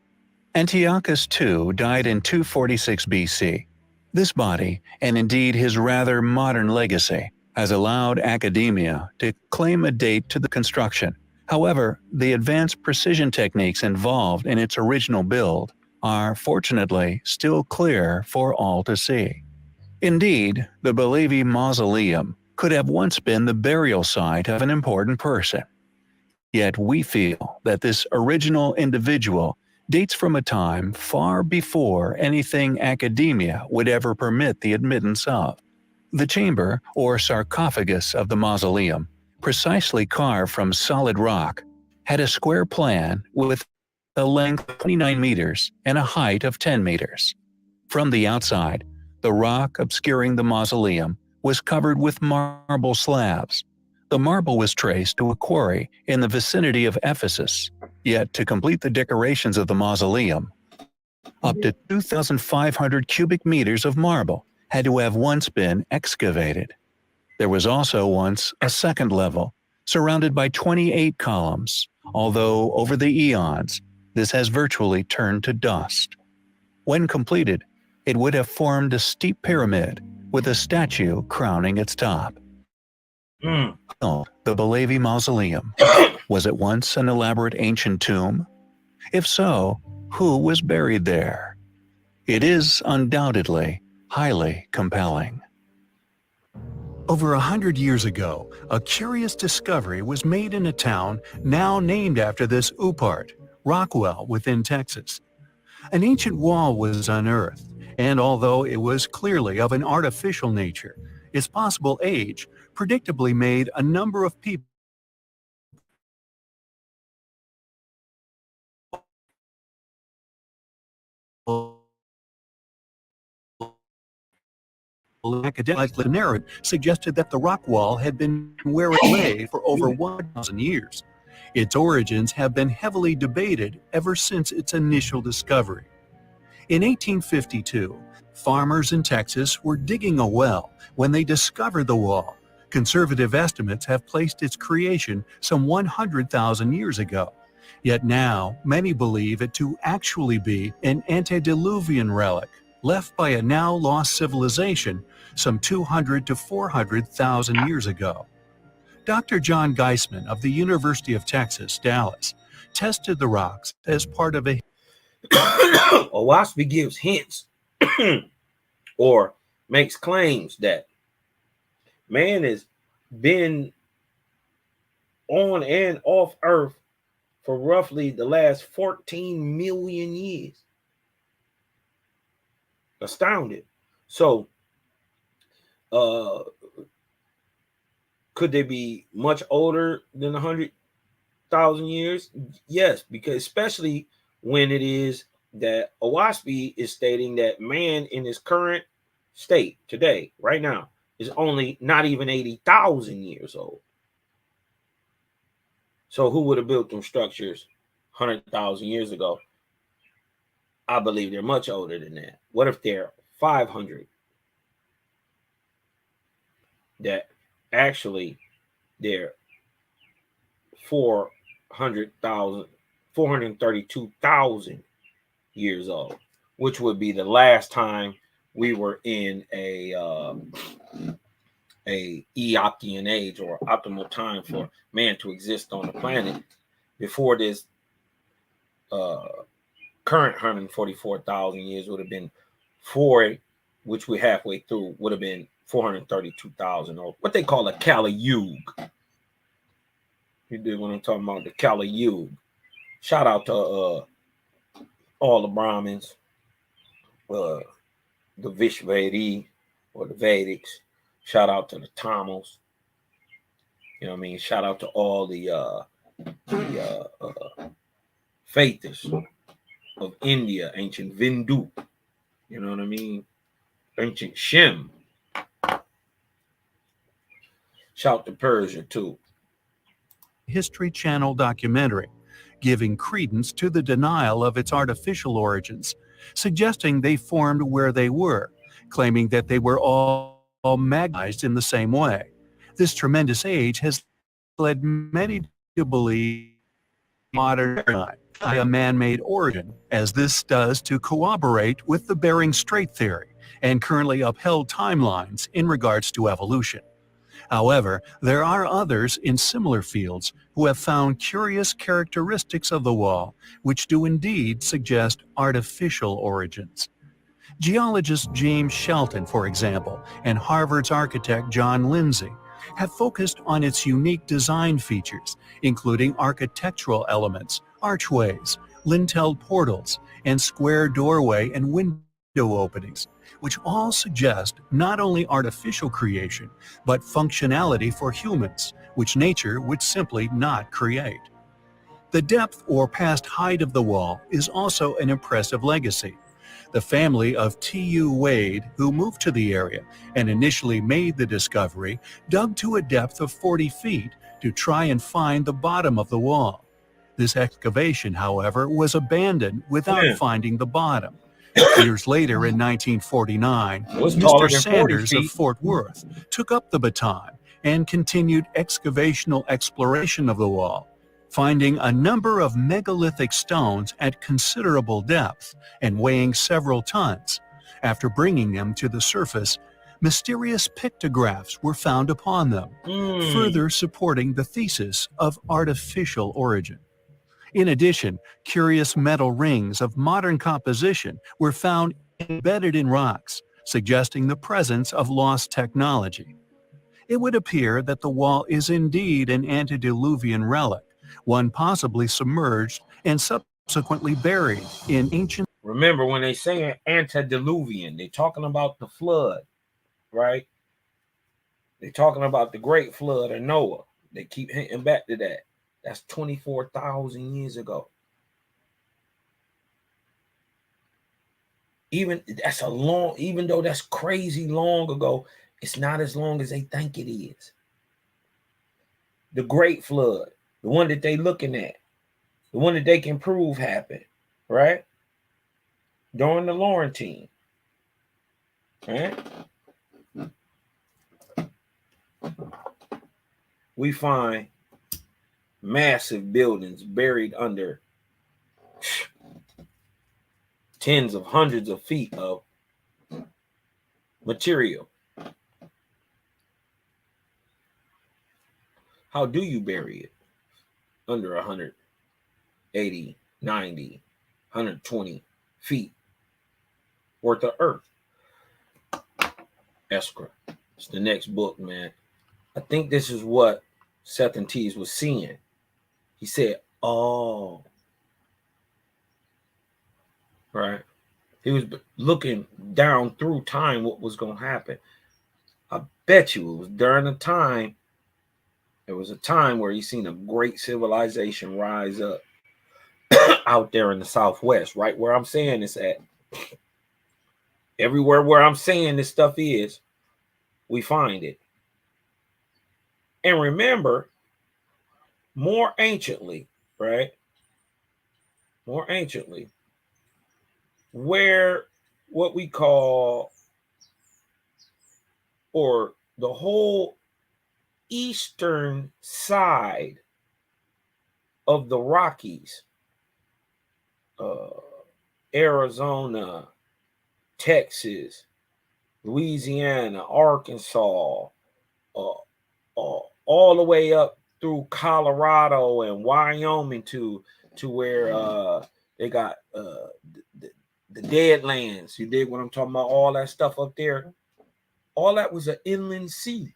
Antiochus II died in 246 BC. This body, and indeed his rather modern legacy, has allowed academia to claim a date to the construction. However, the advanced precision techniques involved in its original build are, fortunately, still clear for all to see. Indeed, the Belivi Mausoleum could have once been the burial site of an important person. Yet we feel that this original individual dates from a time far before anything academia would ever permit the admittance of. The chamber, or sarcophagus of the mausoleum, precisely carved from solid rock, had a square plan with a length of 29 meters and a height of 10 meters. From the outside, the rock obscuring the mausoleum was covered with marble slabs. The marble was traced to a quarry in the vicinity of Ephesus. Yet to complete the decorations of the mausoleum, up to 2,500 cubic meters of marble had to have once been excavated. There was also once a second level, surrounded by 28 columns, although over the eons, this has virtually turned to dust. When completed, it would have formed a steep pyramid with a statue crowning its top. The Belivi Mausoleum. Was it once an elaborate ancient tomb? If so, who was buried there? It is undoubtedly highly compelling. Over 100 years ago, a curious discovery was made in a town now named after this Upart, Rockwell within Texas. An ancient wall was unearthed, and although it was clearly of an artificial nature, its possible age predictably made a number of people academic narrative suggested that the rock wall had been where it lay for over 1,000 years. Its origins have been heavily debated ever since its initial discovery. In 1852, farmers in Texas were digging a well when they discovered the wall. Conservative estimates have placed its creation some 100,000 years ago. Yet now, many believe it to actually be an antediluvian relic left by a now lost civilization some 200 to 400,000 years ago. Dr. John Geisman of the University of Texas, Dallas, tested the rocks as part of a Owaspy gives hints or makes claims that man has been on and off Earth for roughly the last 14 million years. Astounded. So, could they be much older than 100,000 years? Yes, because especially when it is that Owaspy is stating that man in his current state today, right now, is only not even 80,000 years old. So who would have built them structures 100,000 years ago? I believe they're much older than that. What if they're 500? That actually they're 432,000 years old, which would be the last time we were in a Eochian age, or optimal time for man to exist on the planet. Before this current 144,000 years would have been 4, which we're halfway through, would have been 432,000, or what they call a Kali Yuga. You dig what I'm talking about? The Kali Yuga. Shout out to all the Brahmins, the Vishvedi or the Vedics. Shout out to the Tamils. You know what I mean? Shout out to all the faithists of India, ancient Vindu. You know what I mean? Ancient Shem. Shout to Persia too. History Channel documentary, giving credence to the denial of its artificial origins, suggesting they formed where they were, claiming that they were all magnetized in the same way. This tremendous age has led many to believe modern paradigm by a man-made origin, as this does to corroborate with the Bering Strait theory and currently upheld timelines in regards to evolution. However, there are others in similar fields who have found curious characteristics of the wall which do indeed suggest artificial origins. Geologist James Shelton, for example, and Harvard's architect John Lindsay have focused on its unique design features, including architectural elements, archways, lintelled portals, and square doorway and window openings, which all suggest not only artificial creation, but functionality for humans, which nature would simply not create. The depth or past height of the wall is also an impressive legacy. The family of T.U. Wade, who moved to the area and initially made the discovery, dug to a depth of 40 feet to try and find the bottom of the wall. This excavation, however, was abandoned without finding the bottom. Years later, in 1949, Mr. Sanders of Fort Worth took up the baton and continued excavational exploration of the wall, finding a number of megalithic stones at considerable depth and weighing several tons. After bringing them to the surface, mysterious pictographs were found upon them, further supporting the thesis of artificial origin. In addition, curious metal rings of modern composition were found embedded in rocks, suggesting the presence of lost technology. It would appear that the wall is indeed an antediluvian relic, one possibly submerged and subsequently buried in ancient... Remember, when they say antediluvian, they're talking about the flood, right? They're talking about the great flood of Noah. They keep hinting back to that. That's 24,000 years ago. Even though that's crazy long ago, it's not as long as they think it is. The great flood, the one that they looking at, the one that they can prove happened, right? During the Laurentine, right? We find massive buildings buried under tens of hundreds of feet of material. How do you bury it under 180, 90, 120 feet worth of earth? Escra. It's the next book, man. I think this is what Seth and Tees was seeing. He said, oh, right. He was looking down through time what was going to happen. I bet you it was during a time, there was a time where he seen a great civilization rise up out there in the Southwest, right where I'm saying this at. Everywhere where I'm saying this stuff is, we find it. And remember, more anciently, right? More anciently, where what we call, or the whole eastern side of the Rockies, Arizona, Texas, Louisiana, Arkansas, all the way up through Colorado and Wyoming to where They got the dead lands. You dig what I'm talking about? All that stuff up there. All that was an inland sea.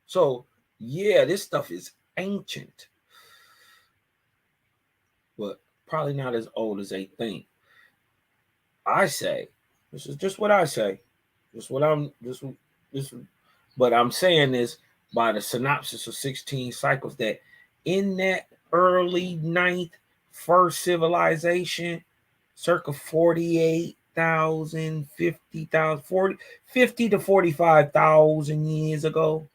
So, yeah, this stuff is ancient, but probably not as old as they think. I say, this is just what I say. Just what I'm just this but I'm saying this by the synopsis of 16 cycles that in that early ninth first civilization, circa 48,000, 50,000, 50 to 45,000 years ago,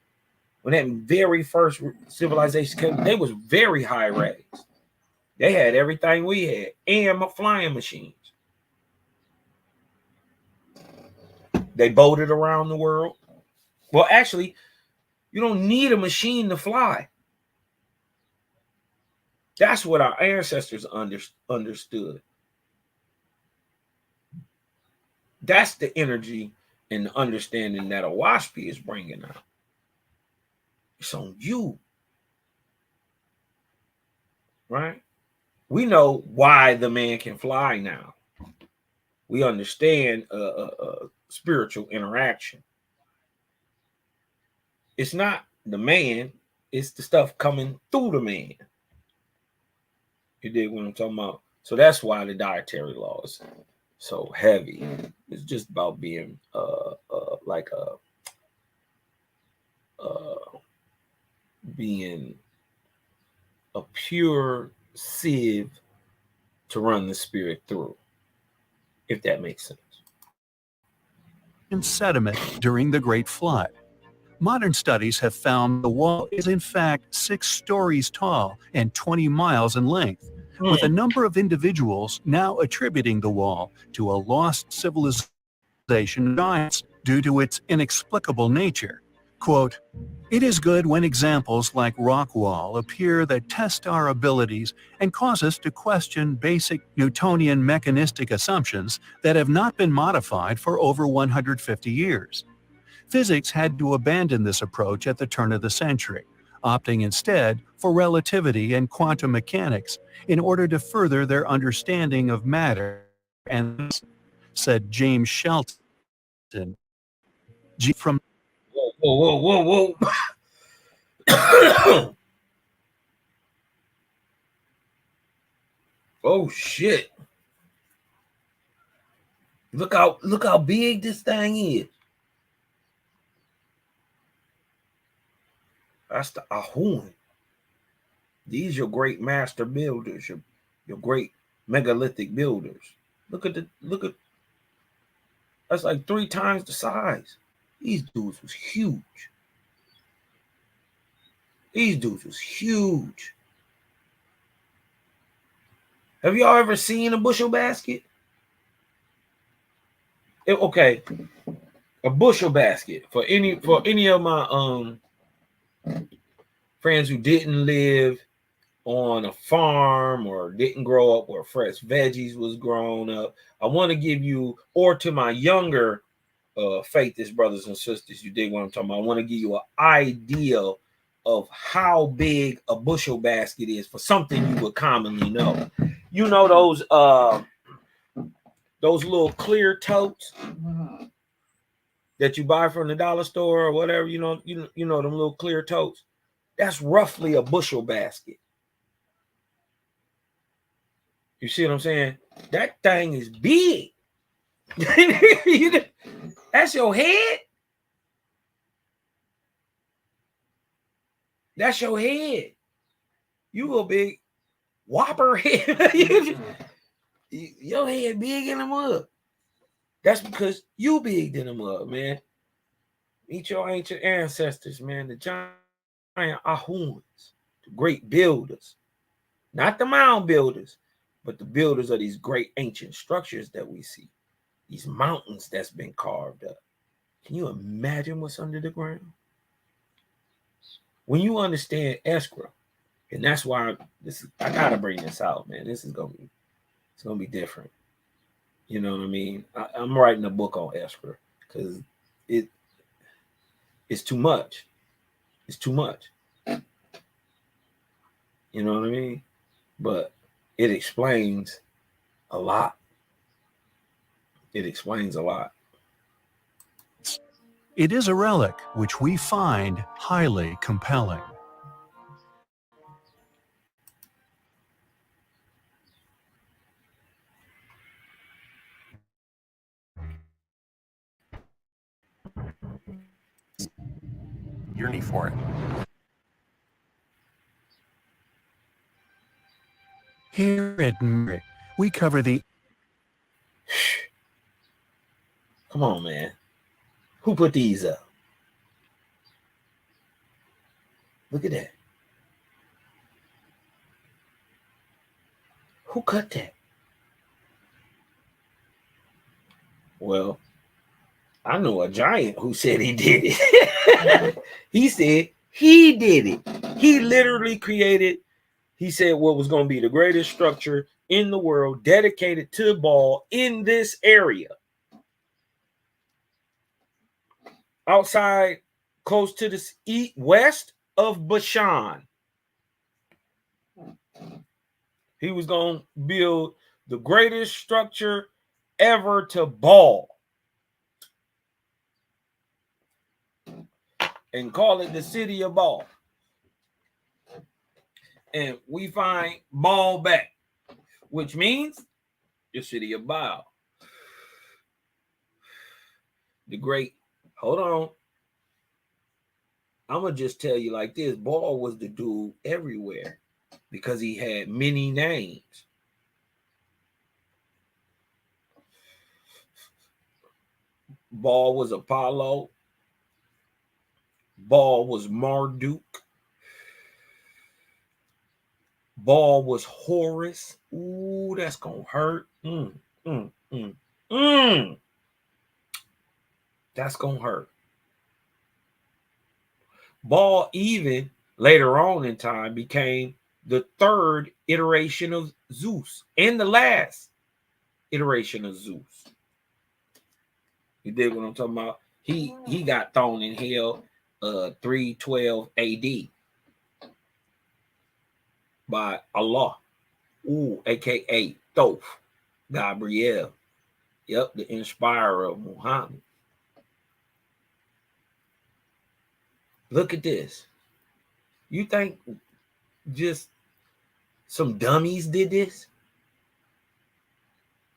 when that very first civilization came, they was very high raised. They had everything we had and flying machines. They boated around the world. Well, actually, you don't need a machine to fly. That's what our ancestors understood. That's the energy and the understanding that a Owaspy is bringing out. It's on you, right? We know why the man can fly now. We understand spiritual interaction. It's not the man, it's the stuff coming through the man. You dig what I'm talking about? So that's why the dietary law is so heavy. It's just about being like being a pure sieve to run the spirit through, if that makes sense. And sediment during the Great Flood. Modern studies have found the wall is in fact 6 stories tall and 20 miles in length, with a number of individuals now attributing the wall to a lost civilization giants due to its inexplicable nature. Quote, "It is good when examples like rock wall appear that test our abilities and cause us to question basic Newtonian mechanistic assumptions that have not been modified for over 150 years. Physics had to abandon this approach at the turn of the century, opting instead for relativity and quantum mechanics in order to further their understanding of matter," and said James Shelton. From Whoa. Oh shit. Look how big this thing is. That's the Ahun. These are your great master builders, your great megalithic builders. Look at that's like 3 times the size. These dudes was huge. Have y'all ever seen a bushel basket? Okay, a bushel basket for any of my friends who didn't live on a farm or didn't grow up where fresh veggies was grown up. I want to give you, or to my younger faithish brothers and sisters, you dig what I'm talking about? I want to give you an idea of how big a bushel basket is for something you would commonly know. You know those little clear totes that you buy from the dollar store or whatever, you know them little clear totes. That's roughly a bushel basket. You see what I'm saying? That thing is big. That's your head. That's your head. You a big whopper head. Your head big in the mud. That's because you big in the mud, man. Meet your ancient ancestors, man. The giant Ahuns, the great builders. Not the mound builders, but the builders of these great ancient structures that we see. These mountains that's been carved up. Can you imagine what's under the ground? When you understand escrow, and that's why I gotta bring this out, man. It's gonna be different. You know what I mean? I'm writing a book on escrow because it's too much. It's too much. You know what I mean? But it explains a lot. It explains a lot. It is a relic which we find highly compelling. Yearning for it. Here at Mary, we cover the... Come on, man. Who put these up? Look at that. Who cut that? Well, I know a giant who said he did it. He said he did it. He literally created, he said, what was going to be the greatest structure in the world dedicated to Baal in this area. Outside, close to the west of Bashan. He was going to build the greatest structure ever to Baal and call it the city of Baal. And we find Baal back, which means the city of Baal. The great, hold on. I'm going to just tell you like this. Baal was the dude everywhere because he had many names. Baal was Apollo. Baal was Marduk. Baal was Horus. Ooh, that's going to hurt. That's going to hurt. Baal even later on in time became the third iteration of Zeus and the last iteration of Zeus. You dig what I'm talking about? He got thrown in hell 312 AD by Allah. Ooh, aka Thoth, Gabriel. Yep, the inspirer of Muhammad. Look at this. You think just some dummies did this?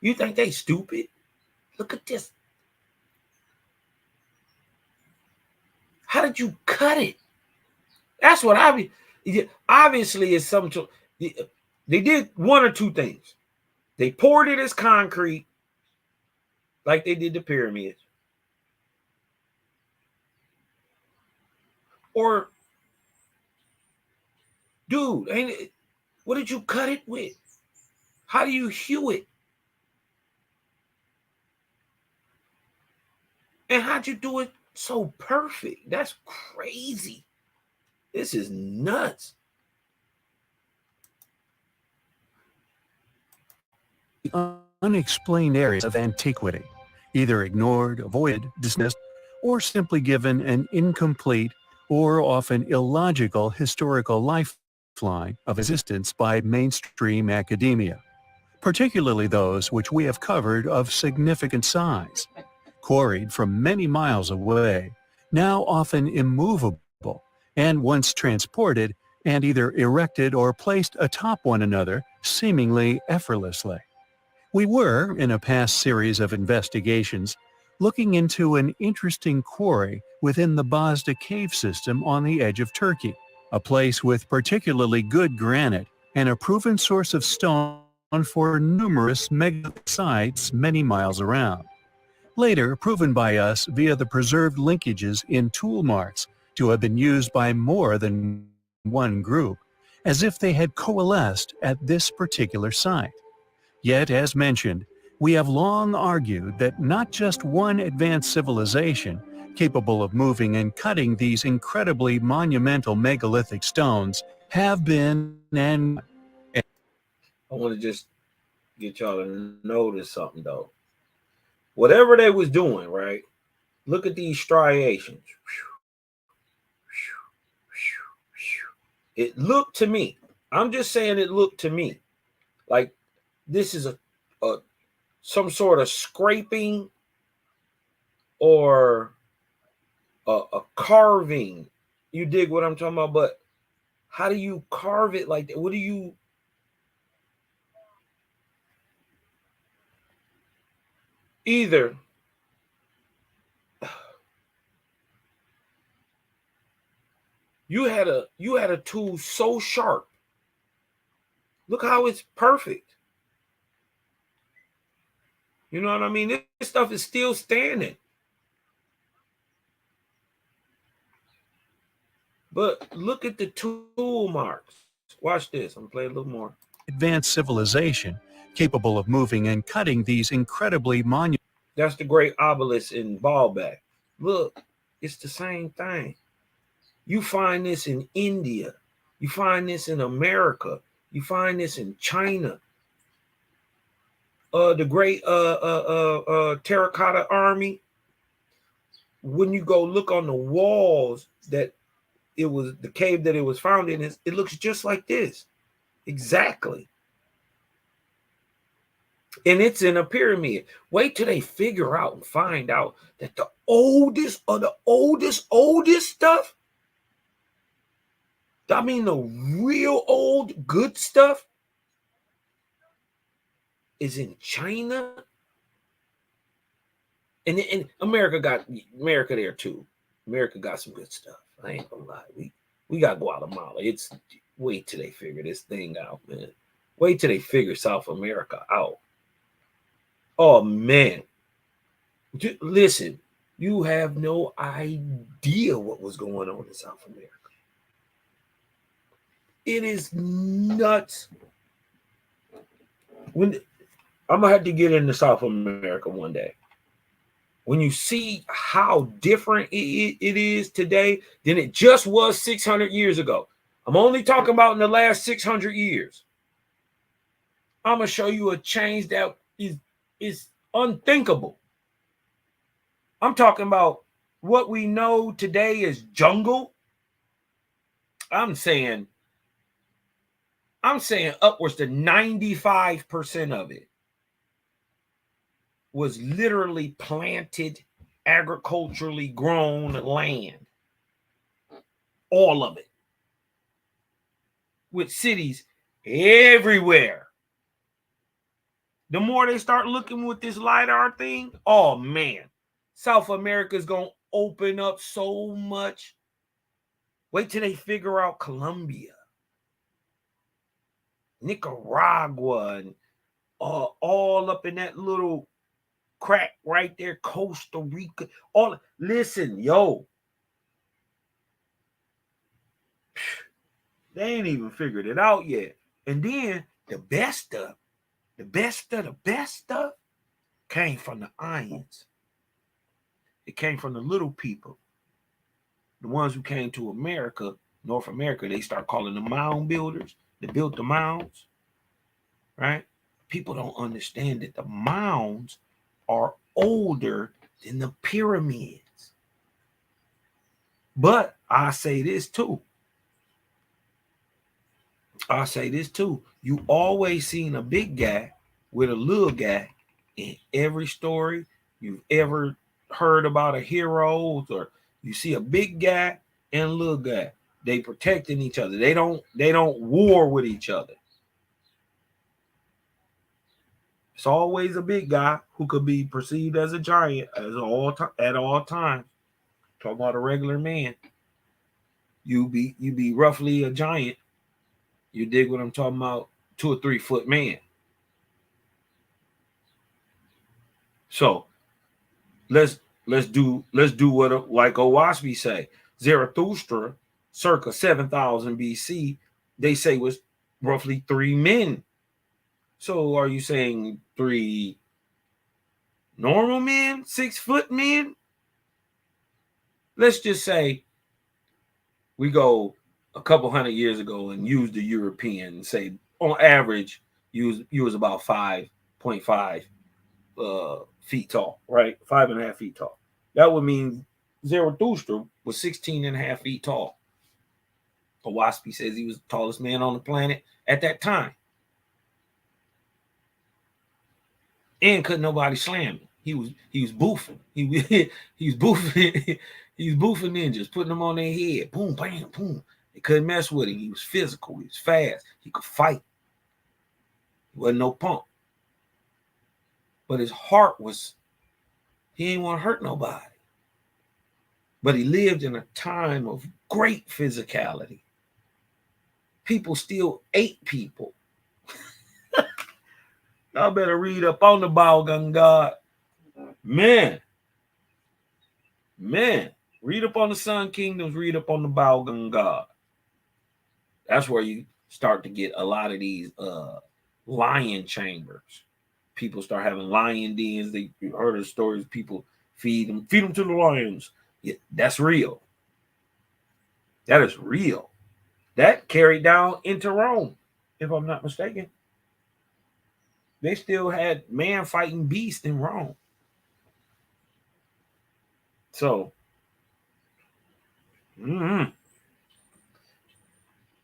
You think they stupid? Look at this. How did you cut it? That's what obviously it's some. They did one or two things. They poured it as concrete, like they did the pyramids, or, dude, ain't it? What did you cut it with? How do you hew it? And how'd you do it so perfect? That's crazy. This is nuts. Unexplained areas of antiquity, either ignored, avoided, dismissed, or simply given an incomplete or often illogical historical lifeline of existence by mainstream academia, particularly those which we have covered of significant size, quarried from many miles away, now often immovable, and once transported and either erected or placed atop one another seemingly effortlessly. We were, in a past series of investigations, looking into an interesting quarry within the Bazda cave system on the edge of Turkey, a place with particularly good granite and a proven source of stone for numerous megalithic sites many miles around. Later proven by us via the preserved linkages in tool marks to have been used by more than one group, as if they had coalesced at this particular site. Yet, as mentioned, we have long argued that not just one advanced civilization capable of moving and cutting these incredibly monumental megalithic stones have been and... I want to just get y'all to notice something, though. Whatever they was doing, right? Look at these striations. It looked to me, I'm just saying it looked to me like this is a some sort of scraping or a carving. You dig what I'm talking about? But how do you carve it like that? What do you either you had a tool so sharp. Look how it's perfect. You know what I mean? This stuff is still standing. But look at the tool marks. Watch this. I'm playing a little more. Advanced civilization capable of moving and cutting these incredibly monumental. That's the great obelisk in Baalbek. Look, it's the same thing. You find this in India. You find this in America. You find this in China. The great terracotta army. When you go look on the walls that it was the cave that it was found in, it looks just like this. Exactly. And it's in a pyramid. Wait till they figure out and find out that the oldest of the oldest stuff, I mean the real old good stuff, is in China. And America there too. America got some good stuff. I ain't gonna lie. We got Guatemala. It's wait till they figure this thing out, man. Wait till they figure South America out. Oh man. Listen, you have no idea what was going on in South America. It is nuts. When I'm gonna have to get into South America one day. When you see how different it is today than it just was 600 years ago. I'm only talking about in the last 600 years. I'm going to show you a change that is unthinkable. I'm talking about what we know today as jungle. I'm saying upwards to 95% of it was literally planted, agriculturally grown land. All of it. With cities everywhere. The more they start looking with this LiDAR thing, oh man, South America is going to open up so much. Wait till they figure out Colombia, Nicaragua, and all up in that little crack right there, Costa Rica. Listen, yo. They ain't even figured it out yet. And then the best stuff came from the Ions. It came from the little people. The ones who came to America, North America, they start calling them mound builders. They built the mounds, right? People don't understand that the mounds are older than the pyramids. But I say this too. You always seen a big guy with a little guy in every story you've ever heard about a hero, or you see a big guy and a little guy. They protecting each other. They don't war with each other. It's always a big guy who could be perceived as a giant at all times. Talking about a regular man. You be roughly a giant. You dig what I'm talking about? 2 or 3 foot man. So let's do what like Owaspi say. Zarathustra, circa 7,000 BC, they say was roughly 3 men. So are you saying 3 normal men, 6 foot men? Let's just say we go a couple hundred years ago and use the European and say on average you was about 5.5 feet tall, right? 5.5 feet tall. That would mean Zarathustra was 16.5 feet tall. Owaspy says he was the tallest man on the planet at that time. And couldn't nobody slam him. He was boofing. He was boofing. He was boofing ninjas, putting them on their head. Boom, bam, boom. They couldn't mess with him. He was physical. He was fast. He could fight. He wasn't no punk. But his heart was, he didn't want to hurt nobody. But he lived in a time of great physicality. People still ate people. Y'all better read up on the Balgan God. Man. Read up on the Sun Kingdoms, read up on the Balgan God. That's where you start to get a lot of these lion chambers. People start having lion dens. You heard of the stories, people feed them to the lions. Yeah, that's real. That is real. That carried down into Rome, if I'm not mistaken. They still had man fighting beast in Rome. So,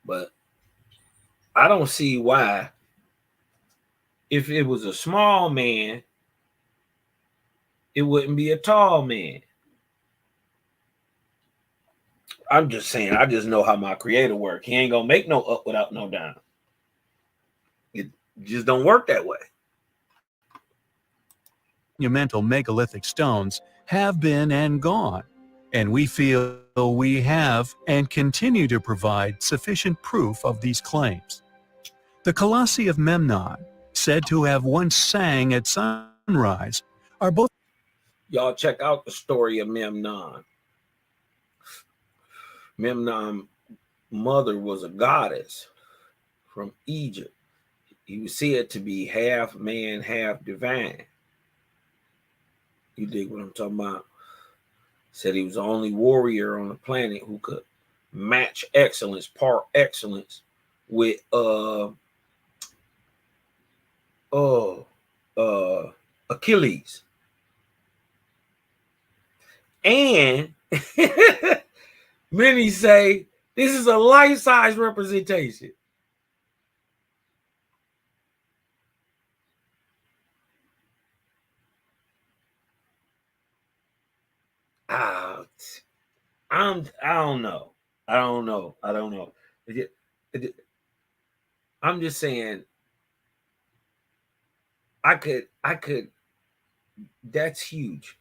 but I don't see why, if it was a small man, it wouldn't be a tall man. I'm just saying, I just know how my creator works. He ain't gonna make no up without no down. It just don't work that way. Monumental megalithic stones have been and gone, and we feel we have and continue to provide sufficient proof of these claims. The Colossi of Memnon, said to have once sang at sunrise, are both. Y'all check out the story of Memnon. Memnon's mother was a goddess from Egypt. He was said to be half man, half divine. You dig what I'm talking about? Said he was the only warrior on the planet who could match excellence, par excellence, with Achilles. And many say this is a life-size representation. I don't know. I'm just saying I could that's huge.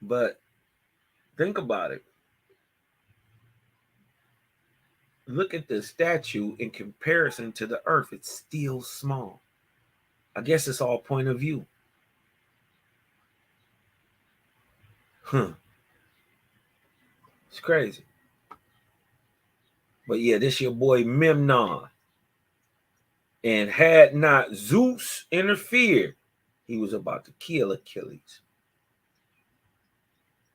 But think about it. Look at the statue in comparison to the earth. It's still small. I guess it's all point of view. It's crazy. But yeah, this your boy Memnon. And had not Zeus interfered, he was about to kill Achilles.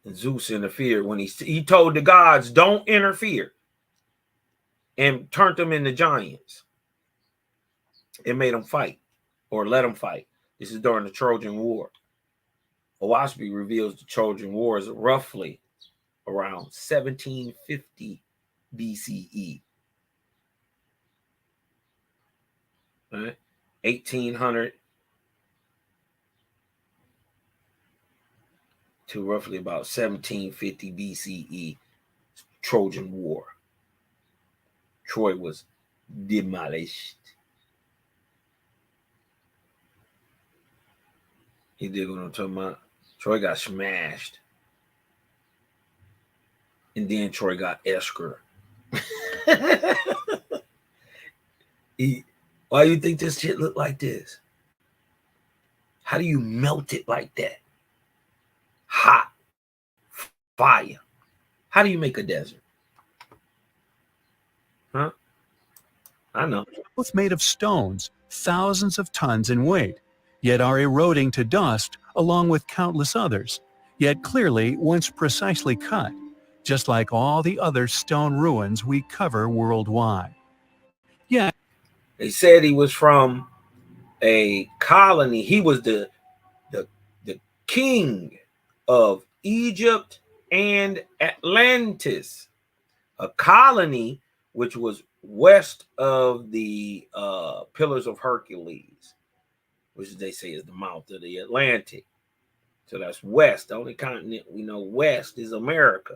And Zeus interfered when he told the gods, don't interfere, and turned them into giants. It made them fight, or let them fight. This is during the Trojan War. Owaspy reveals the Trojan War is roughly around 1750 BCE. Right? 1800 to roughly about 1750 BCE, Trojan War. Troy was demolished. You dig what I'm talking about? Troy got smashed. And then Troy got Escher. Why do you think this shit look like this? How do you melt it like that? Hot. Fire. How do you make a desert? Huh? I know. Both made of stones, thousands of tons in weight, yet are eroding to dust along with countless others, yet clearly once precisely cut, just like all the other stone ruins we cover worldwide. Yeah. They said he was from a colony. He was the king of Egypt and Atlantis, a colony which was west of the Pillars of Hercules, which they say is the mouth of the Atlantic. So that's west. The only continent we know west is America.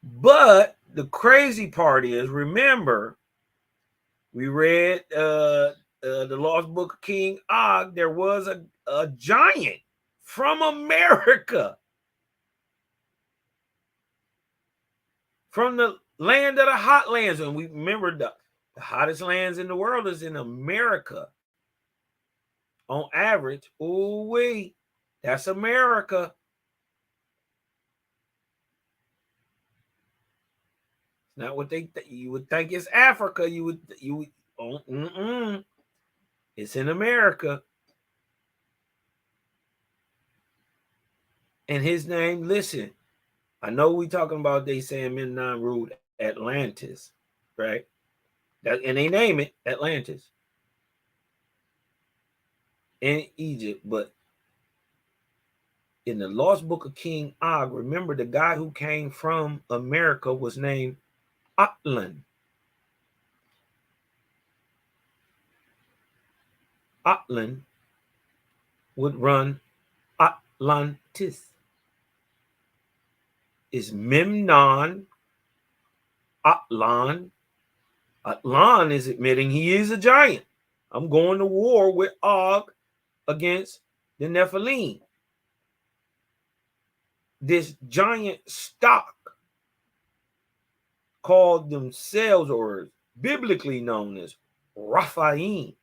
But the crazy part is, remember, we read the Lost Book of King Og. There was a giant from America, from the land of the hot lands. And we remember the hottest lands in the world is in America. On average, ooh-wee, that's America. Not what you would think it's Africa. You would it's in America. And his name, listen, I know we talking about they saying Memnon ruled Atlantis, right? And they name it Atlantis in Egypt, but in the Lost Book of King Og, remember the guy who came from America was named Atlan. Atlan would run Atlantis. Is Memnon, Atlan. Atlan is admitting he is a giant. I'm going to war with Og against the Nephilim. This giant stock called themselves, or biblically known as Raphaim.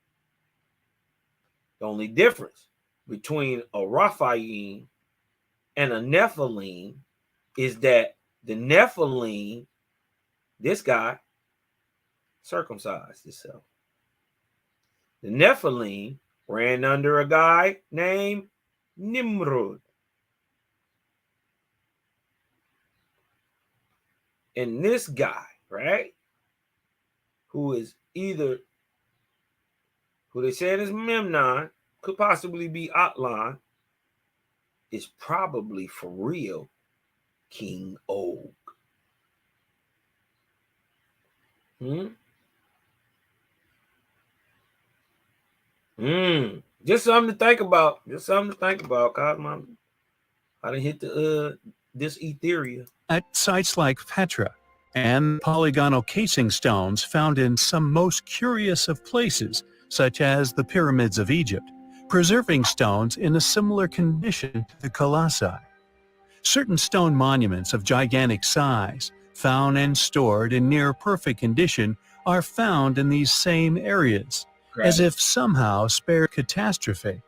The only difference between a Raphaim and a Nephilim is that the Nephilim, this guy, circumcised himself. The Nephilim ran under a guy named Nimrod. And this guy, right, who they said is Memnon, could possibly be Atlan, is probably for real King Og. Just something to think about. Kosmon. I done hit this Etheria. At sites like Petra and polygonal casing stones found in some most curious of places, such as the pyramids of Egypt, preserving stones in a similar condition to the colossi. Certain stone monuments of gigantic size, found and stored in near perfect condition, are found in these same areas, as if somehow spared catastrophe.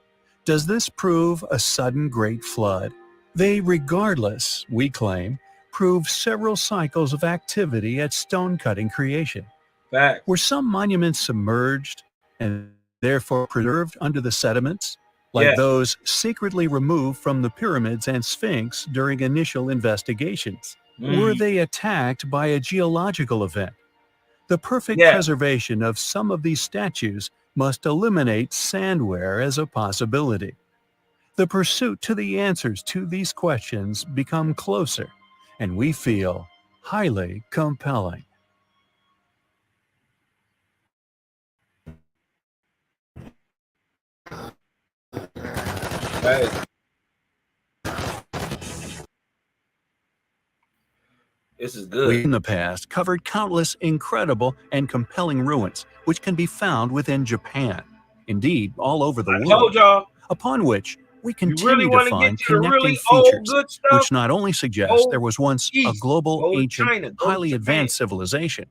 Does this prove a sudden great flood? They regardless, we claim, prove several cycles of activity at stone-cutting creation. Fact. Were some monuments submerged and therefore preserved under the sediments, like those secretly removed from the pyramids and Sphinx during initial investigations? Were they attacked by a geological event? The perfect preservation of some of these statues must eliminate sandwear as a possibility. The pursuit to the answers to these questions become closer, and we feel highly compelling. Hey. This is good. We in the past covered countless incredible and compelling ruins, which can be found within Japan, indeed all over the world, told y'all, upon which we continue really to find get to the connecting really old features, good stuff, which not only suggest there was once a global, go to ancient, China, go to highly Japan. advanced civilization,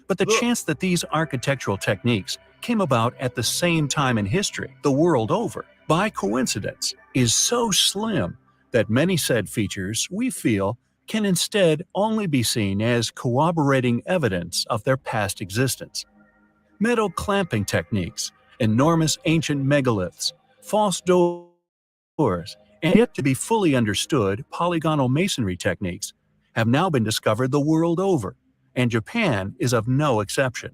but the chance that these architectural techniques came about at the same time in history, the world over, by coincidence, is so slim that many said features, we feel, can instead only be seen as corroborating evidence of their past existence. Metal clamping techniques, enormous ancient megaliths, false doors, and yet to be fully understood polygonal masonry techniques have now been discovered the world over, and Japan is of no exception.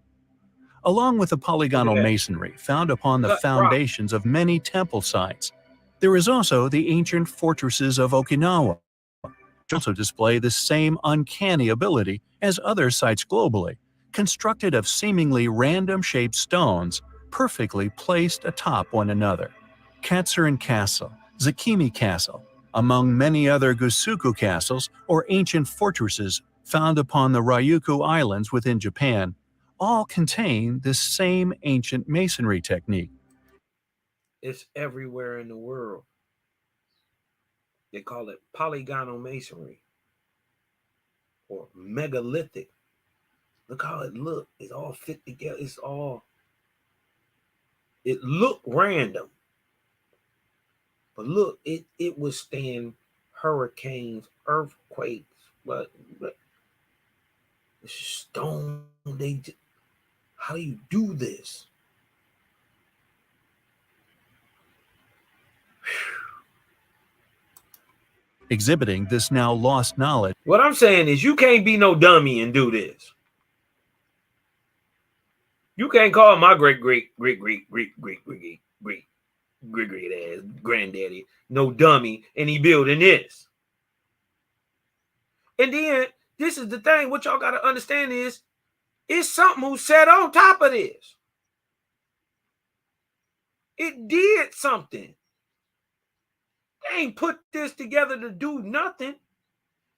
Along with the polygonal masonry found upon the foundations of many temple sites, There is also the ancient fortresses of Okinawa, which also display the same uncanny ability as other sites globally, constructed of seemingly random-shaped stones perfectly placed atop one another. Katsurin Castle, Zakimi Castle, among many other Gusuku castles or ancient fortresses found upon the Ryukyu Islands within Japan, all contain this same ancient masonry technique. It's everywhere in the world. They call it polygonal masonry or megalithic. Look how it look. It's all fit together. It looked random. But look, it withstand hurricanes, earthquakes, but it's stone. How do you do this? Exhibiting this now lost knowledge. What I'm saying is you can't be no dummy and do this. You can't call my great ass granddaddy no dummy and he building this. And then this is the thing, what y'all gotta understand is it's something who sat on top of this. It did something. They ain't put this together to do nothing.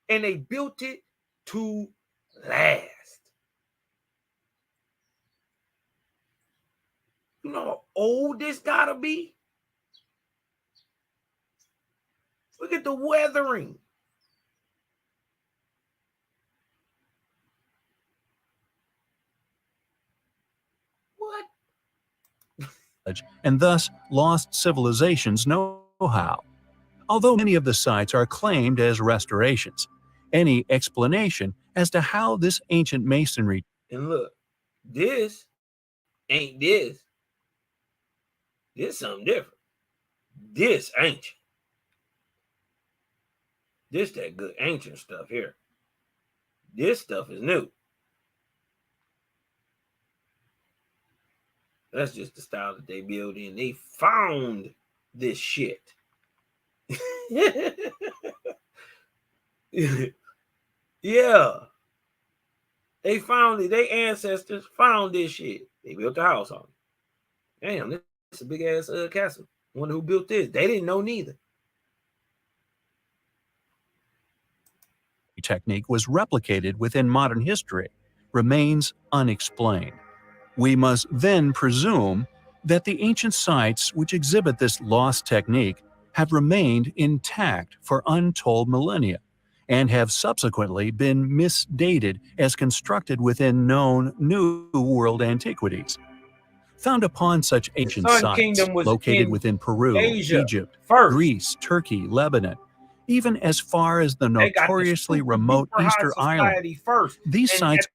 And they built it to last. You know how old this gotta be? Look at the weathering. What? And thus lost civilizations' know-how. Although many of the sites are claimed as restorations, any explanation as to how this ancient masonry. And look, this ain't this. This something different. This ancient. This that good ancient stuff here. This stuff is new. That's just the style that they build in. They found this shit. Yeah. They found it. Their ancestors found this shit. They built a house on it. Damn, this is a big ass castle. Wonder who built this. They didn't know neither. Technique was replicated within modern history remains unexplained. We must then presume that the ancient sites which exhibit this lost technique have remained intact for untold millennia and have subsequently been misdated as constructed within known New World antiquities. Found upon such ancient Sun sites Kingdom was located in within Peru, Asia Egypt, first. Greece, Turkey, Lebanon, even as far as the They got the notoriously super remote duper high Easter Island, society first. these And sites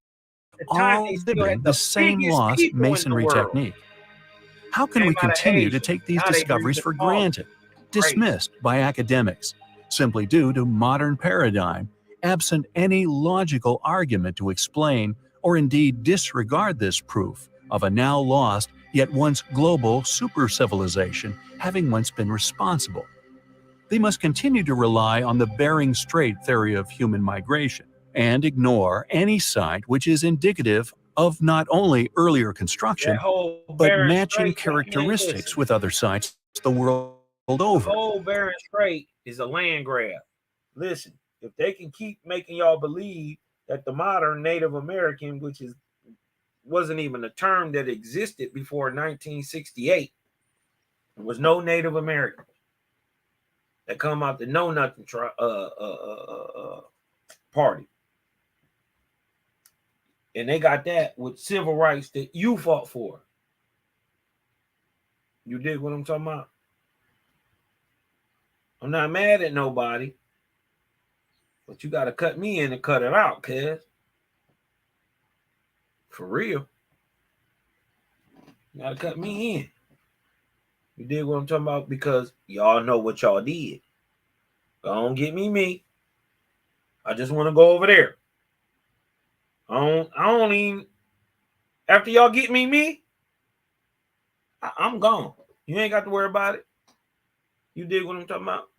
at the time, all they still exhibit had the the same biggest lost people in the masonry world. technique. How can Came we out of continue to Asia. take these Now they discoveries breed for the smaller. granted, Crazy. dismissed by academics, simply due to modern paradigm, absent any logical argument to explain or indeed disregard this proof of a now lost yet once global super civilization having once been responsible? They must continue to rely on the Bering Strait theory of human migration and ignore any site which is indicative of not only earlier construction, That whole but Bering matching Strait, man, characteristics listen. with other sites the world The over. whole Bering Strait is a land grab. Listen, if they can keep making y'all believe that the modern Native American, which wasn't even a term that existed before 1968, there was no Native American that come out the Know Nothing party. And they got that with civil rights that you fought for. You dig what I'm talking about? I'm not mad at nobody, but you got to cut me in and cut it out, cuz. For real. You got to cut me in. You dig what I'm talking about? Because y'all know what y'all did. Don't get me. I just want to go over there. I don't even, after y'all get me, I'm gone. You ain't got to worry about it. You dig what I'm talking about?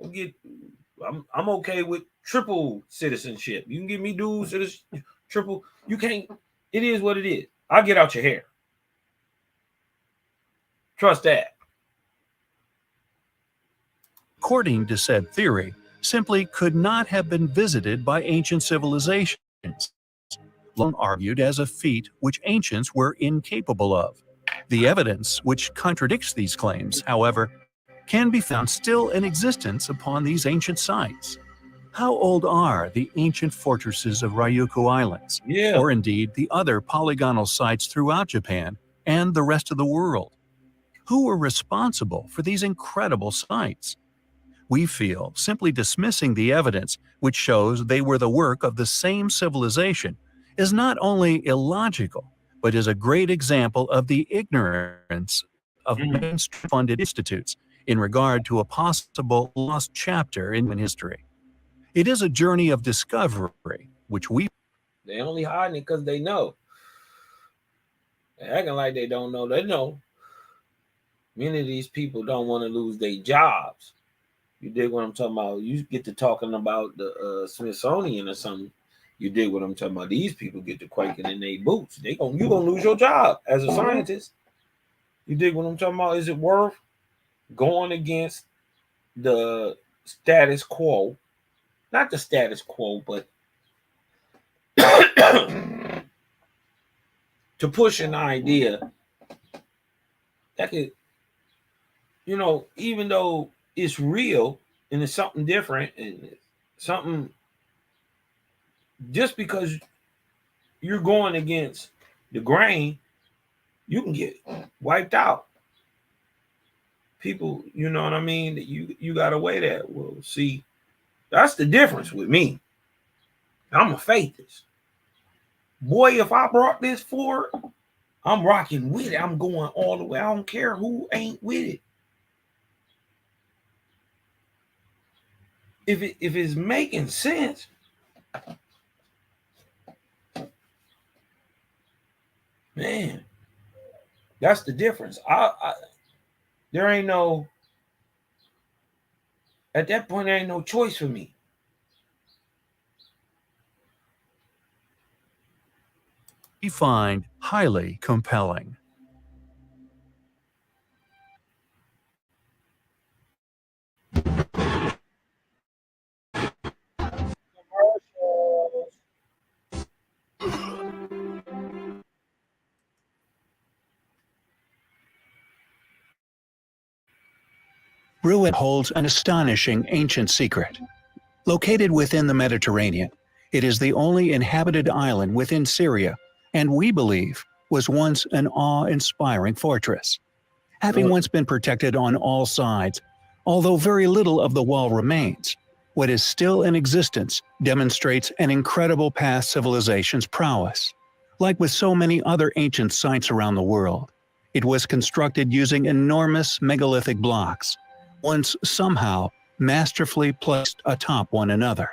I'm okay with triple citizenship. You can give me dual citizenship, triple. You can't. It is what it is. I'll get out your hair. Trust that. According to said theory, simply could not have been visited by ancient civilizations, long argued as a feat which ancients were incapable of. The evidence which contradicts these claims, however, can be found still in existence upon these ancient sites. How old are the ancient fortresses of Ryukyu Islands, Yeah. or indeed the other polygonal sites throughout Japan and the rest of the world? Who were responsible for these incredible sites? We feel simply dismissing the evidence which shows they were the work of the same civilization is not only illogical, but is a great example of the ignorance of mainstream-funded institutes in regard to a possible lost chapter in human history. It is a journey of discovery, which They only hiding it because they know. They're acting like they don't know. They know. Many of these people don't want to lose their jobs. You dig what I'm talking about? You get to talking about the Smithsonian or something. You dig what I'm talking about? These people get to quaking in their boots. You gonna lose your job as a scientist. You dig what I'm talking about? Is it worth going against the status quo? Not the status quo, but to push an idea that could, even though it's real and it's something different and something, just because you're going against the grain, you can get wiped out. People, you know what I mean? That you got to weigh that. Well, see, that's the difference with me. I'm a faithist. Boy, if I brought this forward, I'm rocking with it. I'm going all the way. I don't care who ain't with it. If it's making sense, man, that's the difference. There ain't no, at that point, there ain't no choice for me. find highly compelling. Ruin holds an astonishing ancient secret. Located within the Mediterranean, it is the only inhabited island within Syria, and we believe was once an awe-inspiring fortress. Having once been protected on all sides, although very little of the wall remains, what is still in existence demonstrates an incredible past civilization's prowess. Like with so many other ancient sites around the world, it was constructed using enormous megalithic blocks, once somehow masterfully placed atop one another.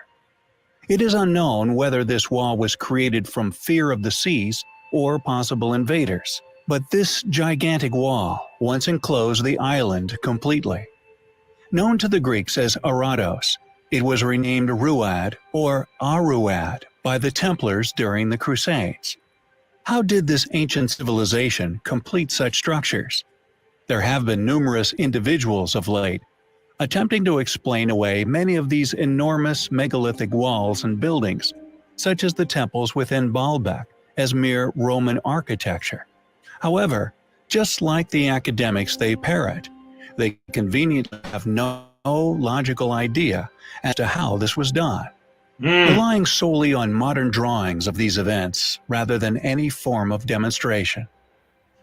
It is unknown whether this wall was created from fear of the seas or possible invaders, but this gigantic wall once enclosed the island completely. Known to the Greeks as Arados, it was renamed Ruad or Aruad by the Templars during the Crusades. How did this ancient civilization complete such structures? There have been numerous individuals of late attempting to explain away many of these enormous megalithic walls and buildings, such as the temples within Baalbek, as mere Roman architecture. However, just like the academics they parrot, they conveniently have no logical idea as to how this was done, relying solely on modern drawings of these events rather than any form of demonstration.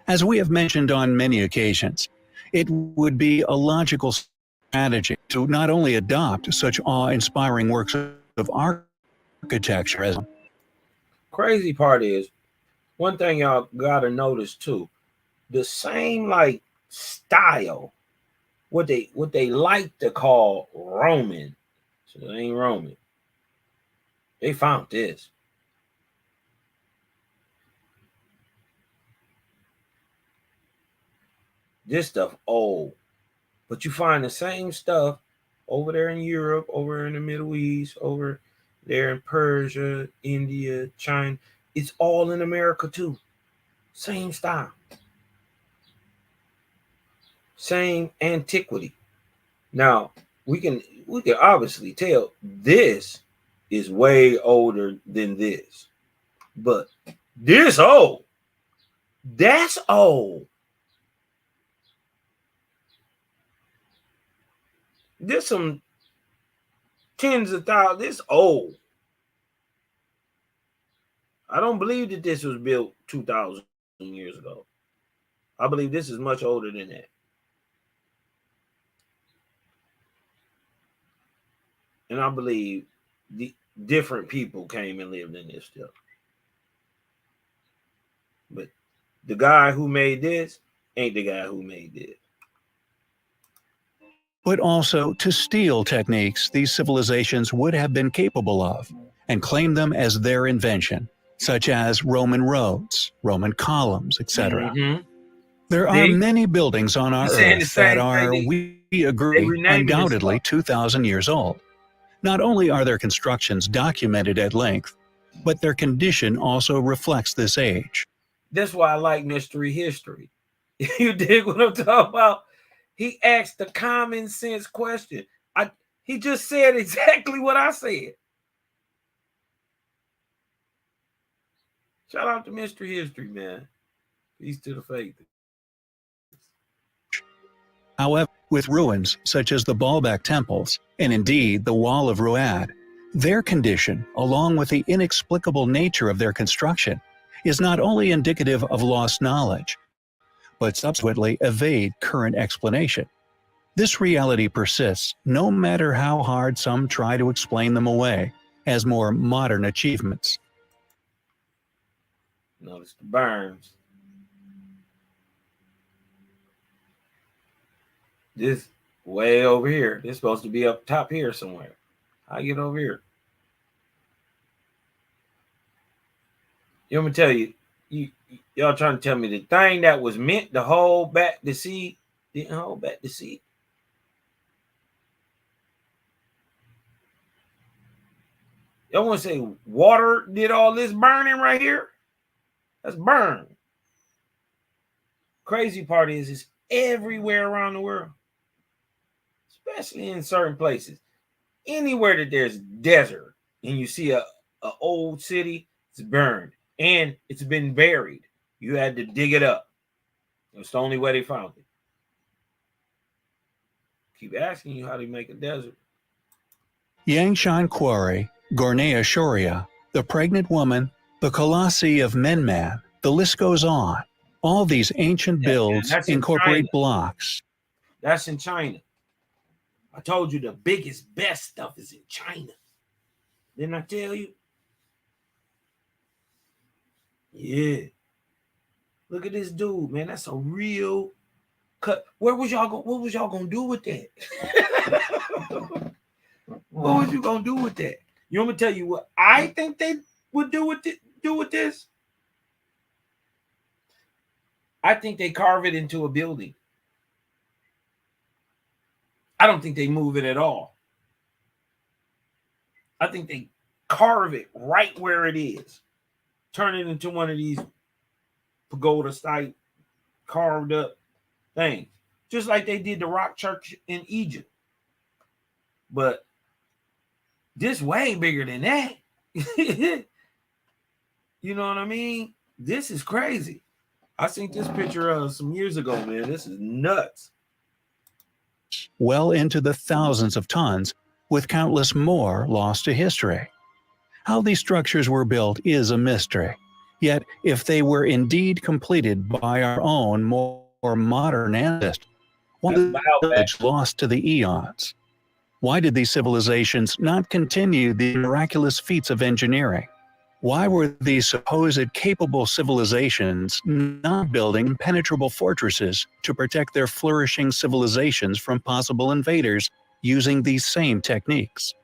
As we have mentioned on many occasions, it would be a logical strategy to not only adopt such awe-inspiring works of architecture as Crazy part is, one thing y'all gotta notice too, the same like style, what they like to call Roman, so it ain't Roman. They found this. This stuff old, But you find the same stuff over there in Europe, over in the Middle East, over there in Persia, India, China. It's all in America too. Same style. Same antiquity. Now, we can obviously tell this is way older than this. But this old. That's old. This some tens of thousands. This old. I don't believe that this was built 2,000 years ago. I believe this is much older than that. And I believe the different people came and lived in this stuff. But the guy who made this ain't the guy who made this. But also to steal techniques these civilizations would have been capable of and claim them as their invention, such as Roman roads, Roman columns, etc. There are many buildings on our Earth that are, we agree, undoubtedly 2,000 years old. Not only are their constructions documented at length, but their condition also reflects this age. That's why I like mystery history. You dig what I'm talking about? He asked the common sense question. He just said exactly what I said. Shout out to mystery history, man. Peace to the faith. However, with ruins such as the Baalbek temples, and indeed the Wall of Ruad, their condition, along with the inexplicable nature of their construction, is not only indicative of lost knowledge, but subsequently evade current explanation. This reality persists no matter how hard some try to explain them away as more modern achievements. Notice the burns. This way over here. This is supposed to be up top here somewhere. How I get over here? You want me to tell you, y'all trying to tell me the thing that was meant to hold back the sea didn't hold back the sea? Y'all want to say water did all this burning right here? That's burn. Crazy part is it's everywhere around the world, especially in certain places. Anywhere that there's desert and you see a old city, it's burned and it's been buried. You had to dig it up. It's the only way they found it. Keep asking you how they make a desert. Yangshan Quarry, Gornea Shoria, the pregnant woman, the Colossi of Menman, the list goes on. All these ancient builds incorporate blocks. That's in China. I told you the biggest, best stuff is in China. Didn't I tell you? Yeah. Look at this dude, man. That's a real cut. What was y'all gonna do with that? What was you gonna do with that? You want me to tell you what I think they would do with this? I think they carve it into a building. I don't think they move it at all. I think they carve it right where it is. Turn it into one of these pagoda style carved up things. Just like they did the rock church in Egypt. But this way bigger than that. You know what I mean? This is crazy. I seen this picture some years ago, man. This is nuts. Well into the thousands of tons, with countless more lost to history. How these structures were built is a mystery. Yet, if they were indeed completed by our own more modern ancestors, why was the village lost to the eons? Why did these civilizations not continue the miraculous feats of engineering? Why were these supposed capable civilizations not building impenetrable fortresses to protect their flourishing civilizations from possible invaders using these same techniques?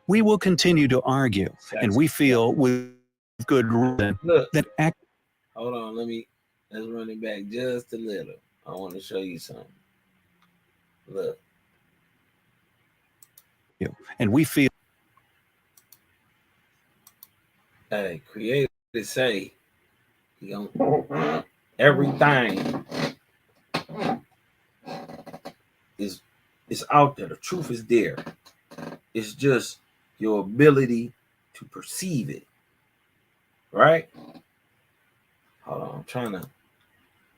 We will continue to argue, and we feel with good reason that hold on, let's run it back just a little. I want to show you something. Look. And we feel Hey, creators say you know, everything is out there. The truth is there. It's just your ability to perceive it. Right? Hold on, I'm trying to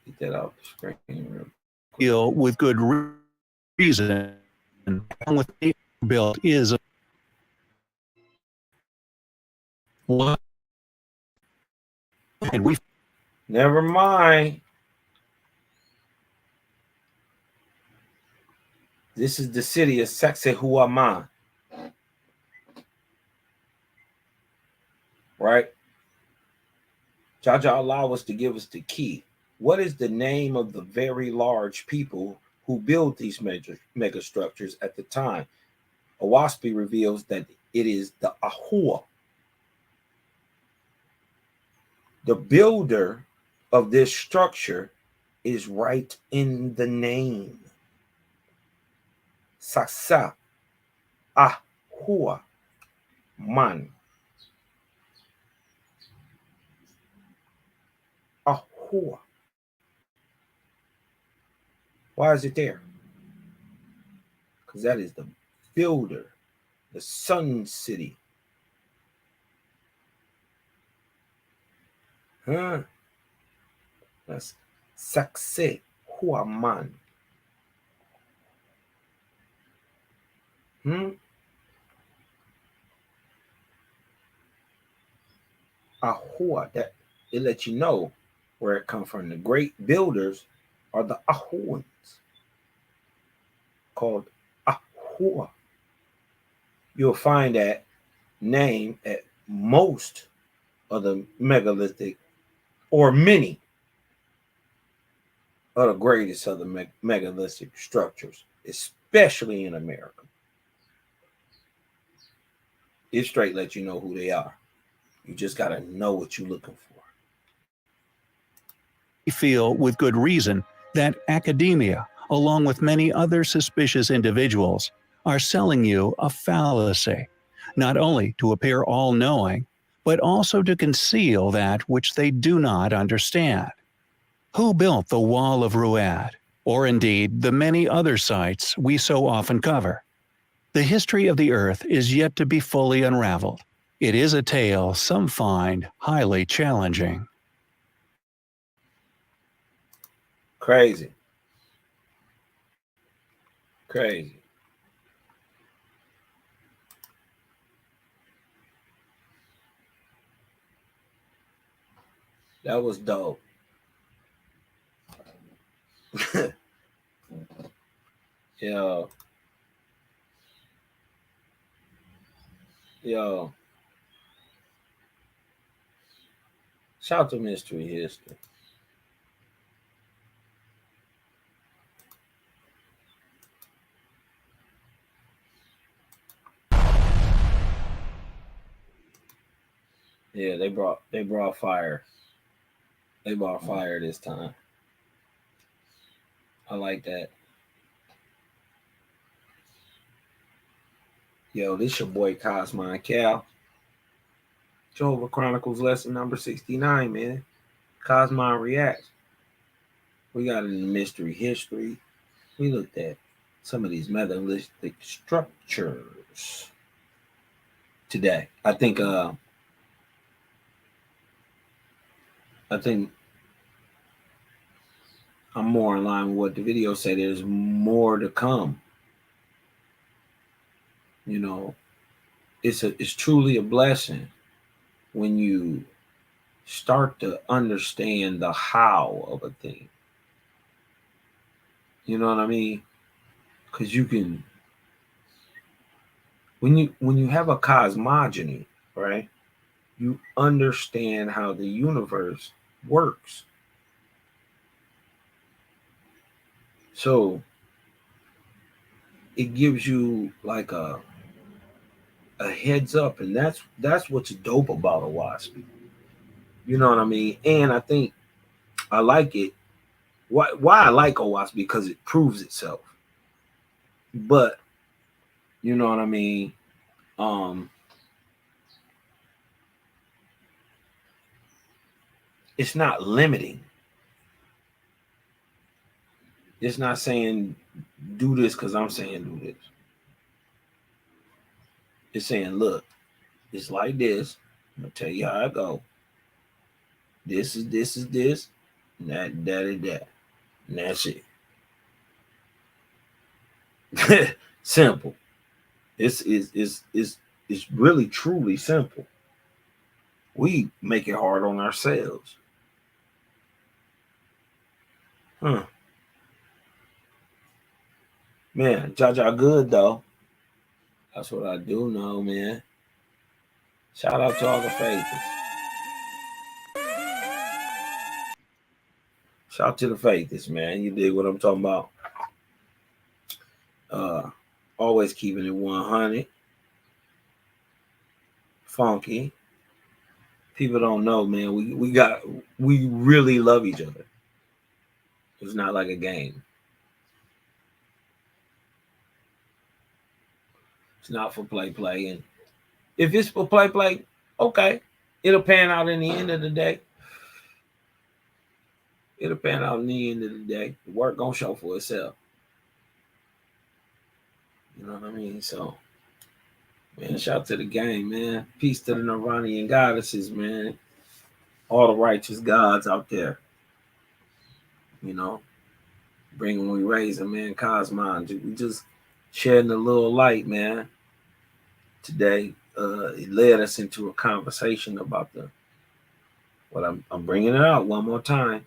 get that off the screen. feel with good reason. Along with the built is what, and we Never mind. This is the city of Sacsayhuaman. Right? Jaja allow us to give us the key. What is the name of the very large people who built these mega structures at the time? Owaspi reveals that it is the Ahua. The builder of this structure is right in the name. Saksa Ahua Man. Ahua. Why is it there? Because that is the builder, the Sun City. Huh? That's Sakse Huaman. Ahua, that it lets you know where it comes from. The great builders are the Ahuans, called Ahua. You'll find that name at most of the megalithic, or many of the greatest of the megalithic structures, especially in America. It straight lets you know who they are. You just got to know what you're looking for. We feel with good reason that academia, along with many other suspicious individuals, are selling you a fallacy, not only to appear all-knowing, but also to conceal that which they do not understand. Who built the Wall of Ruad, or indeed the many other sites we so often cover? The history of the Earth is yet to be fully unraveled. It is a tale some find highly challenging. Crazy. Crazy. That was dope. Yo. Yo. Shout to Mystery History. Yeah, they brought fire. They brought fire this time. I like that. Yo, this your boy Kosmon Cal. Jehovah Chronicles lesson number 69, man. Kosmon Reacts. We got in the mystery history. We looked at some of these megalithic structures today. I think I'm more in line with what the video said. There's more to come. You know, it's truly a blessing when you start to understand the how of a thing. You know what I mean? Because you can, when you have a cosmogony, right? You understand how the universe works. So it gives you like a heads up, and that's what's dope about a wasp. You know what I mean? And I think I like it. Why I like OWASP? Because it proves itself. But you know what I mean? It's not limiting. It's not saying do this because I'm saying do this. It's saying, look, it's like this. I'm gonna tell you how I go. This is this, and that is that. And that's it. Simple. It's really truly simple. We make it hard on ourselves. Huh. Man, Jaja good though. That's what I do know, man. Shout out to all the faiths. Shout out to the faiths, man. You dig what I'm talking about? Always keeping it 100. Funky. People don't know, man. We really love each other. It's not like a game. It's not for play. And if it's for play, okay. It'll pan out in the end of the day. It'll pan out in the end of the day. The work gonna show for itself. You know what I mean? So, man, shout out to the gang, man. Peace to the Nirvanian goddesses, man. All the righteous gods out there. You know, bring them, we raise them, man. Kosmon. We just shedding a little light, man. Today, it led us into a conversation about what I'm bringing it out one more time,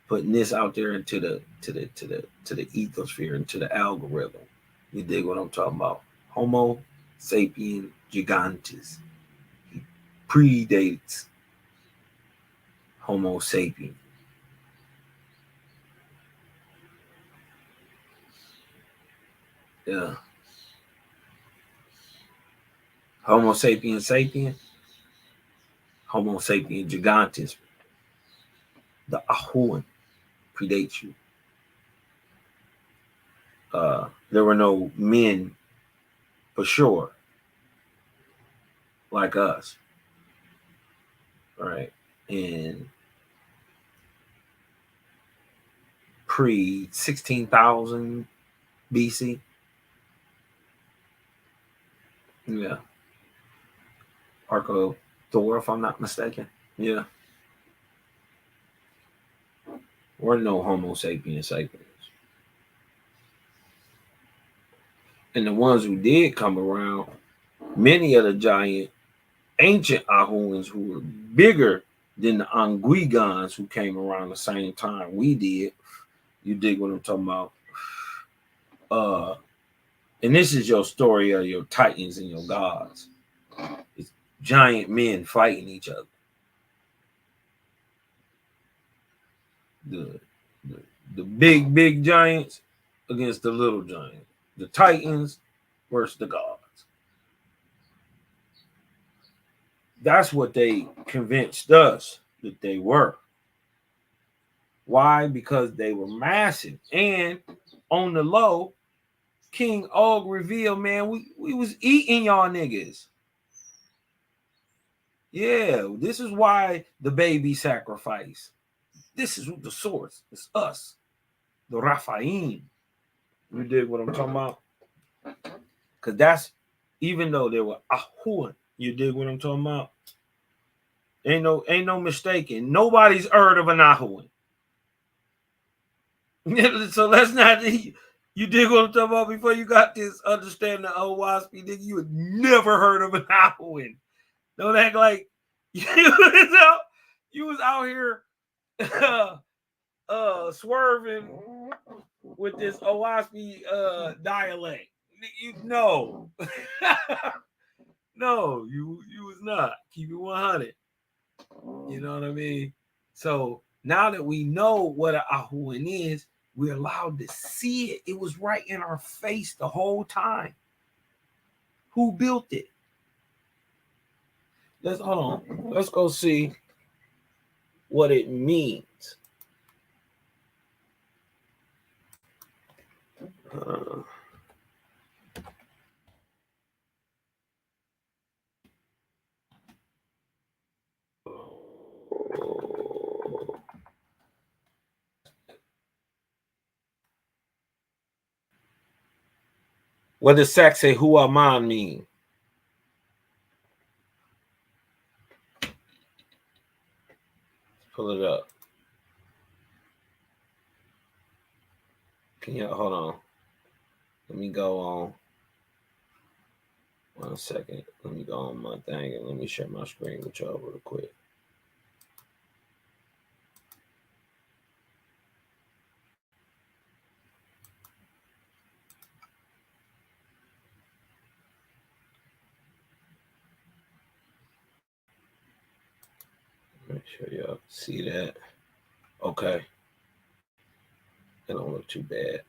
putting this out there into the ethosphere, into the algorithm. You dig what I'm talking about? Homo sapien gigantes. He predates Homo sapien. Yeah. Homo sapien. Homo sapien gigantes. The Ahuan predates you. There were no men for sure like us. Right. And pre 16,000 BC. Yeah. Arco Thor, if I'm not mistaken. Yeah. Or no Homo sapiens sapiens. And the ones who did come around, many of the giant ancient Ahuans who were bigger than the Anguigans who came around the same time we did. You dig what I'm talking about? And this is your story of your titans and your gods. It's giant men fighting each other. The big giants against the little giants. The titans versus the gods. That's what they convinced us that they were. Why? Because they were massive. And on the low, King Og revealed, man, we was eating y'all niggas. Yeah, this is why the baby sacrifice. This is the source. It's us. The Raphaim. You dig what I'm talking about? Because that's, even though they were Ahuan, you dig what I'm talking about? Ain't no mistaking. Nobody's heard of an Ahuan. So let's not, you dig what I'm talking about? Before you got this understanding of Owaspy, nigga, you had never heard of an Ahuan. Don't act like you was out here swerving with this Owaspy dialect. No. No, you was not. Keep it 100. You know what I mean? So now that we know what an Ahuan is, we're allowed to see it. It was right in our face the whole time. Who built it? Hold on. Let's go see what it means. What does Saxe Huaman mean? Pull it up. Can you hold on? Let me go on. 1 second. Let me go on my thing and let me share my screen with y'all real quick. Make sure y'all see that. Okay. It don't look too bad.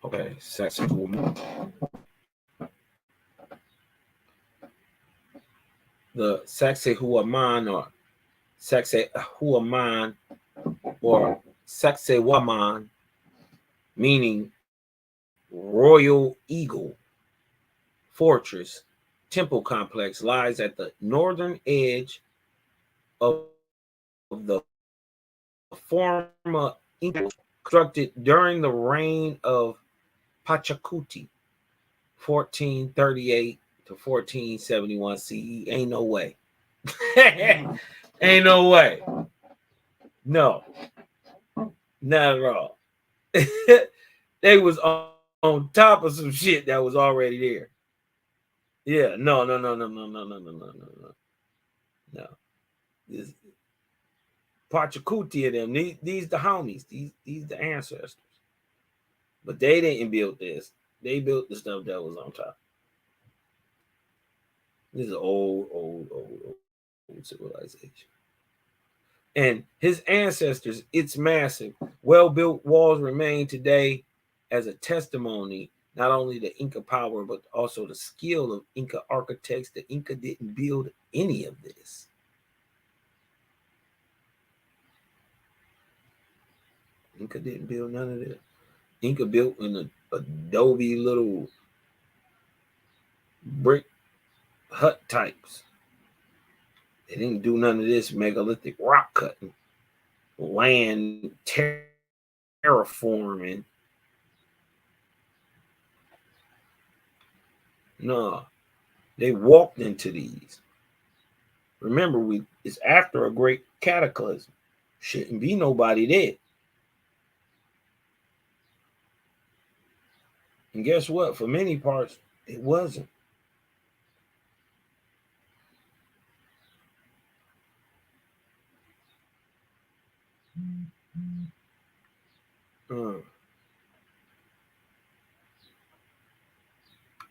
Okay, Saxe Huaman. The Saxe Huaman or Saxe Huaman or Saxe Waman, meaning Royal Eagle Fortress Temple Complex, lies at the northern edge of the former Inca, constructed during the reign of Pachacuti, 1438 to 1471 CE. Ain't no way. Ain't no way. No, not at all. They was on top of some shit that was already there. Yeah, no. This Pachacuti of them, these the homies, these the ancestors. But they didn't build this. They built the stuff that was on top. This is old civilization. And his ancestors, it's massive. Well-built walls remain today as a testimony, not only to Inca power, but also the skill of Inca architects. The Inca didn't build any of this. Inca didn't build none of this. Inca built in an adobe little brick hut types. They didn't do none of this megalithic rock cutting, land terraforming. No, they walked into these. Remember, it's after a great cataclysm. Shouldn't be nobody there. And guess what? For many parts, it wasn't.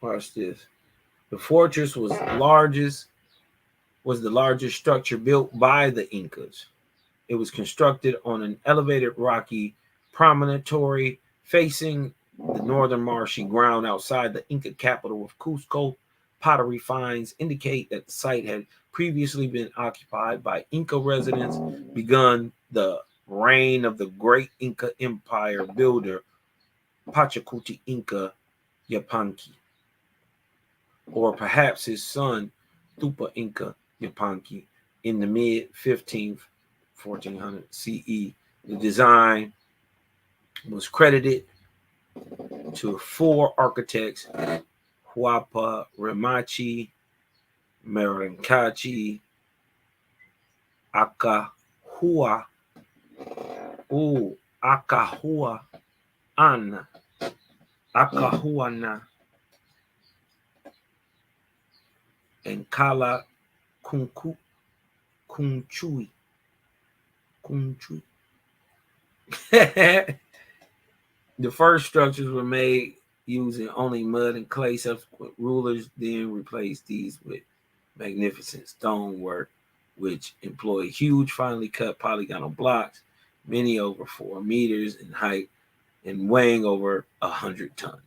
Watch this. The fortress was the largest structure built by the Incas. It was constructed on an elevated rocky promontory facing the northern marshy ground outside the Inca capital of Cusco. Pottery finds indicate that the site had previously been occupied by Inca residents, begun the reign of the great Inca empire builder Pachacuti Inca Yupanqui, or perhaps his son Tupa Inca Yupanqui in the mid-15th 1400 CE. The design was credited to 4 architects: Huapa Remachi, Merencachi, Acahua Acahuana, and Kala Kunchui. The first structures were made using only mud and clay. Subsequent rulers then replaced these with magnificent stonework, which employed huge, finely cut polygonal blocks, many over 4 meters in height and weighing over 100 tons.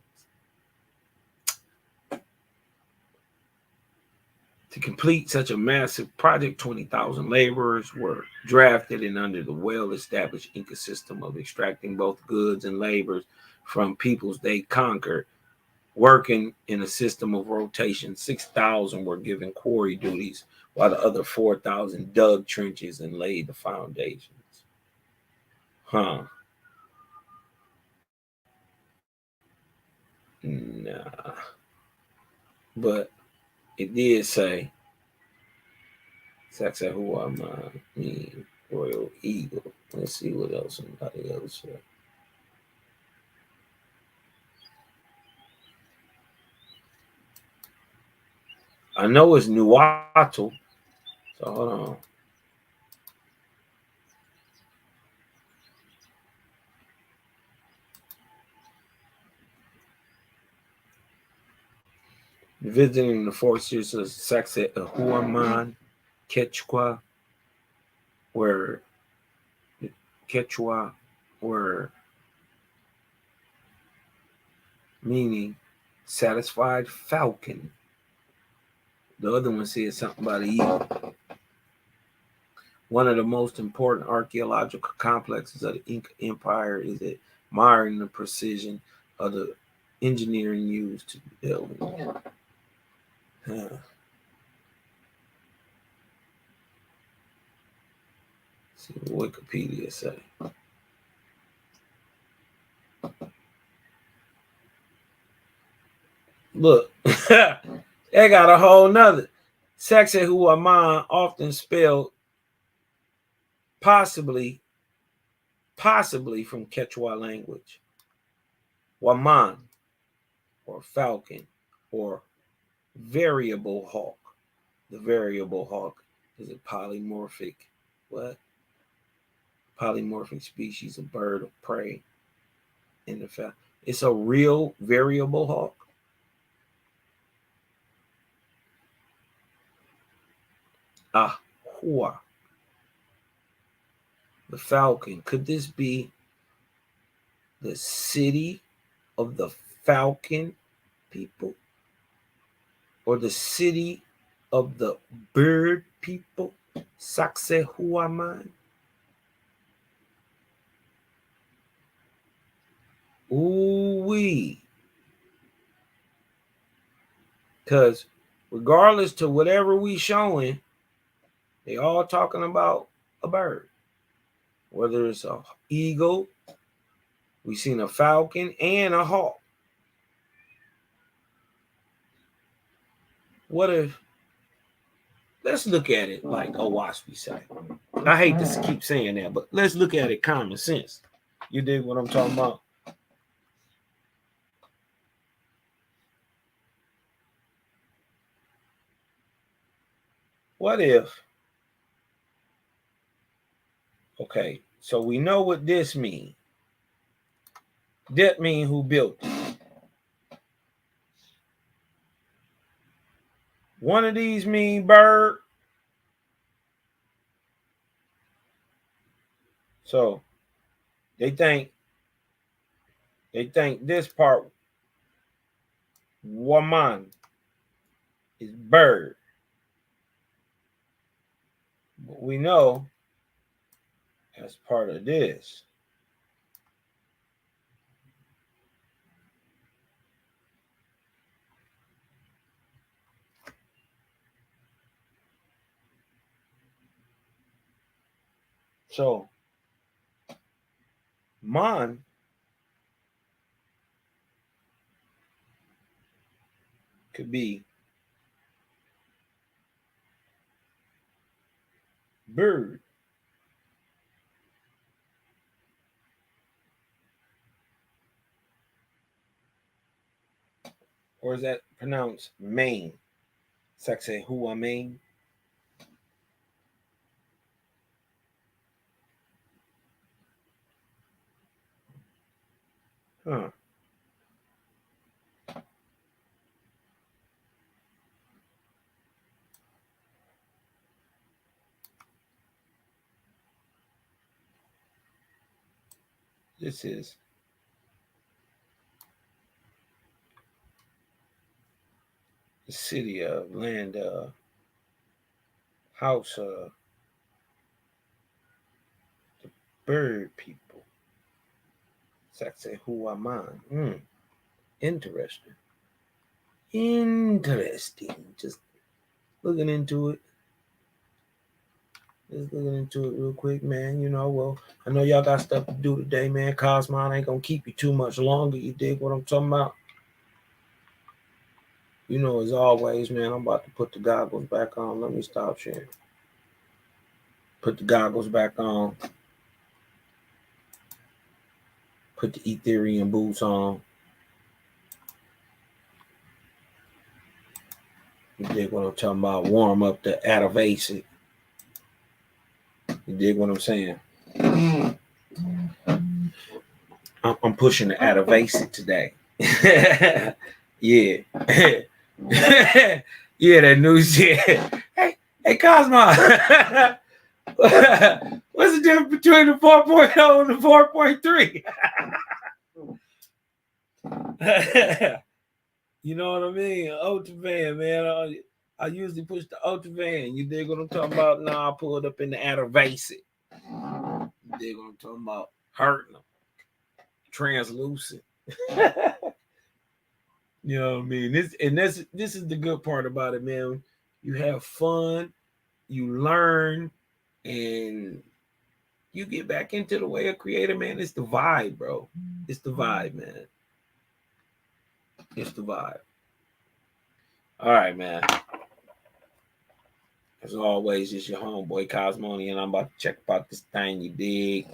To complete such a massive project, 20,000 laborers were drafted, and under the well-established Inca system of extracting both goods and labors from peoples they conquered, working in a system of rotation, 6,000 were given quarry duties, while the other 4,000 dug trenches and laid the foundations. Nah. But it did say, Saxa who am I? Me, Royal Eagle. Let's see what else somebody else said. I know it's Nuatu. So hold on. Visiting the forces of Saxa Huaman, Quechua, where Quechua were meaning satisfied falcon. The other one said something about an eagle. One of the most important archaeological complexes of the Inca Empire is admiring the precision of the engineering used to build. See what Wikipedia say. Look, they got a whole nother. Saxe Huaman, often spelled possibly from Quechua language. Waman, or falcon, or variable hawk. The variable hawk is a polymorphic, what? Polymorphic species of bird of prey in the falcon. It's a real variable hawk. Ahua. The falcon. Could this be the city of the falcon people? Or the city of the bird people? Sacsayhuaman? Ooh-wee. Because regardless to whatever we showing, they all talking about a bird. Whether it's an eagle, we seen a falcon, and a hawk. What if, let's look at it like Owaspi say. I hate to keep saying that, but let's look at it common sense. You dig what I'm talking about? What if, okay, so we know what this means. That mean who built it. One of these mean bird. So they think this part, woman, is bird. But we know as part of this. So man could be bird. Or is that pronounced main? Saxe who main? Huh. This is the city of land house the bird people. Saxe Huaman. Interesting. Interesting. Just looking into it. Just looking into it real quick, man. You know, well, I know y'all got stuff to do today, man. Kosmon ain't gonna keep you too much longer. You dig what I'm talking about? You know, as always, man, I'm about to put the goggles back on. Let me stop sharing. Put the goggles back on. Put the Ethereum boots on. You dig what I'm talking about? Warm up the Atavasic. You dig what I'm saying? I'm pushing the Atavasic today. Yeah. Yeah, that new shit. Hey, Kosmon. What's the difference between the 4.0 and the 4.3? You know what I mean? Ultravan, man. I usually push the Ultravan. You dig what I'm talking about? Now I pull it up in the Atavasic. You dig what I'm talking about? Hurting them. Translucent. You know what I mean? This is the good part about it, man. You have fun, you learn, and you get back into the way of creating, man. It's the vibe, bro. It's the vibe, man. It's the vibe. All right, man. As always, it's your homeboy Kosmon, and I'm about to check about this thing, you dig.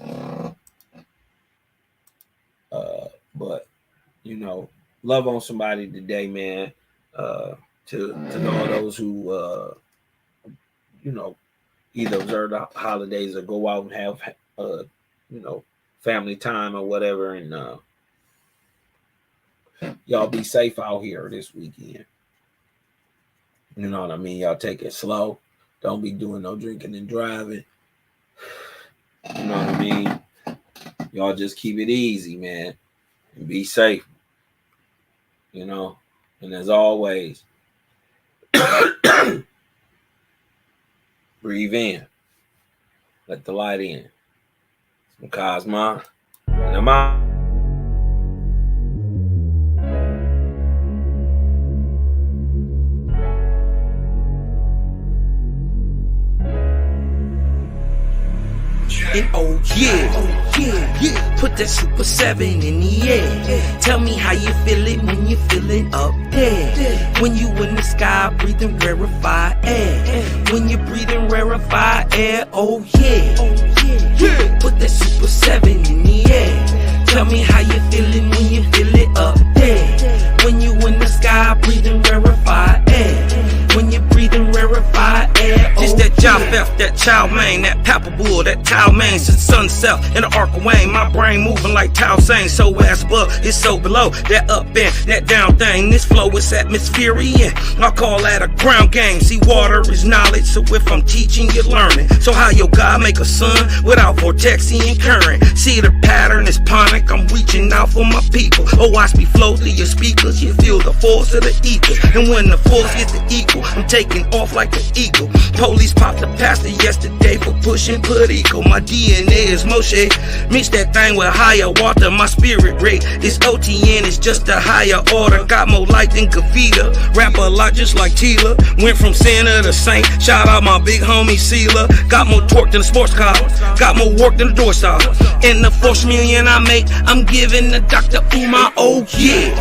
But you know, love on somebody today, man. To all those who you know, either observe the holidays or go out and have you know, family time or whatever, and y'all be safe out here this weekend. You know what I mean? Y'all take it slow. Don't be doing no drinking and driving. You know what I mean? Y'all just keep it easy, man, and be safe. You know, and as always, breathe in. Let the light in. I'm Kosmon, and I'm out. And oh yeah, put that Super 7 in the air. Tell me how you feeling when you're feeling up there. When you in the sky breathing rarefied air. When you're breathing rarefied air, oh yeah. Put that Super 7 in the air. Tell me how you feeling when you feel it up there. When you in the sky breathing rarefied air. When you're breathing rarefied air, oh, this that Japheth, that Chow Mein, that Papa Bull, that Tao Mein, since sunset in the Ark of Wayne. My brain moving like Tao Sang, so as above, it's so below. That up and that down thing, this flow is atmospheric. I call that a ground game. See, water is knowledge, so if I'm teaching, you're learning. So how your God make a sun without vortexing and current? See the pattern is ponic, I'm reaching out for my people. Oh, watch me flow through your speakers, you feel the force of the ether. And when the force gets the equal, I'm taking off like an eagle. Police popped the pastor yesterday for pushing Puerto. My DNA is Moshe. Mix that thing with higher water. My spirit rate is OTN. It's just a higher order. Got more light than Kavita. Rap a lot just like Tila. Went from sinner to saint. Shout out my big homie Sela. Got more torque than a sports car. Got more work than a door star. And the 4 million I make, I'm giving the Dr. Umar. Oh yeah.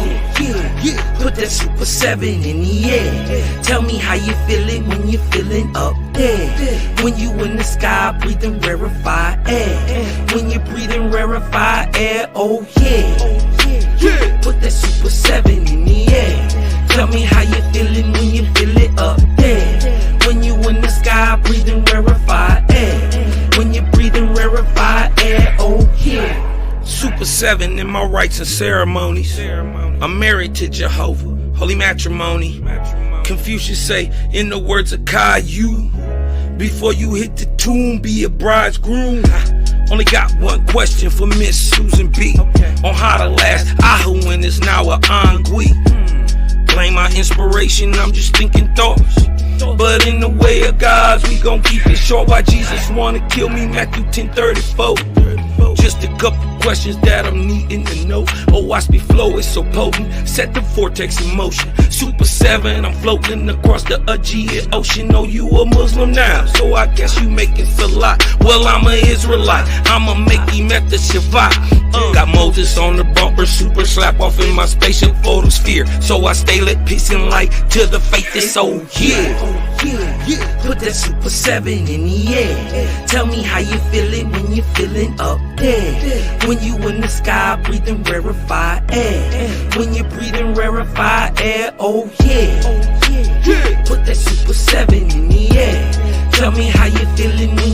Put that Super 7 in the air. Tell me how you feeling when you're feeling up there. When you in the sky breathing rarefied air. When you're breathing rarefied air, oh yeah. Put that Super 7 in the air. Tell me how you feeling when you feel it up there. When you in the sky breathing rarefied air. When you're breathing rarefied air, oh yeah. Super 7 in my rites and ceremonies. I'm married to Jehovah, holy matrimony. Confucius say, in the words of Caillou, before you hit the tomb, be a bridegroom. Only got one question for Miss Susan B. On how to last Ahuin is now a Angui. Blame my inspiration, I'm just thinking thoughts. But in the way of God's, we gon' keep it short. Why Jesus wanna kill me, Matthew 10:34. Just a couple questions that I'm needing to know. Oh, watch me flow, it's so potent. Set the vortex in motion. Super 7, I'm floating across the Aegean Ocean. Oh, you a Muslim now, so I guess you make it feel like. Well, I'm an Israelite, I'ma make him at the Shabbat. Got Moses on the bumper, super slap off in my spaceship photosphere. So I stay lit, peace and light to the faith is so yeah. Put that super 7 in the air. Tell me how you feeling when you're feeling up there. When you in the sky breathing rarefied air. When you're breathing rarefied air, oh yeah. Put that super 7 in the air. Tell me how you feeling when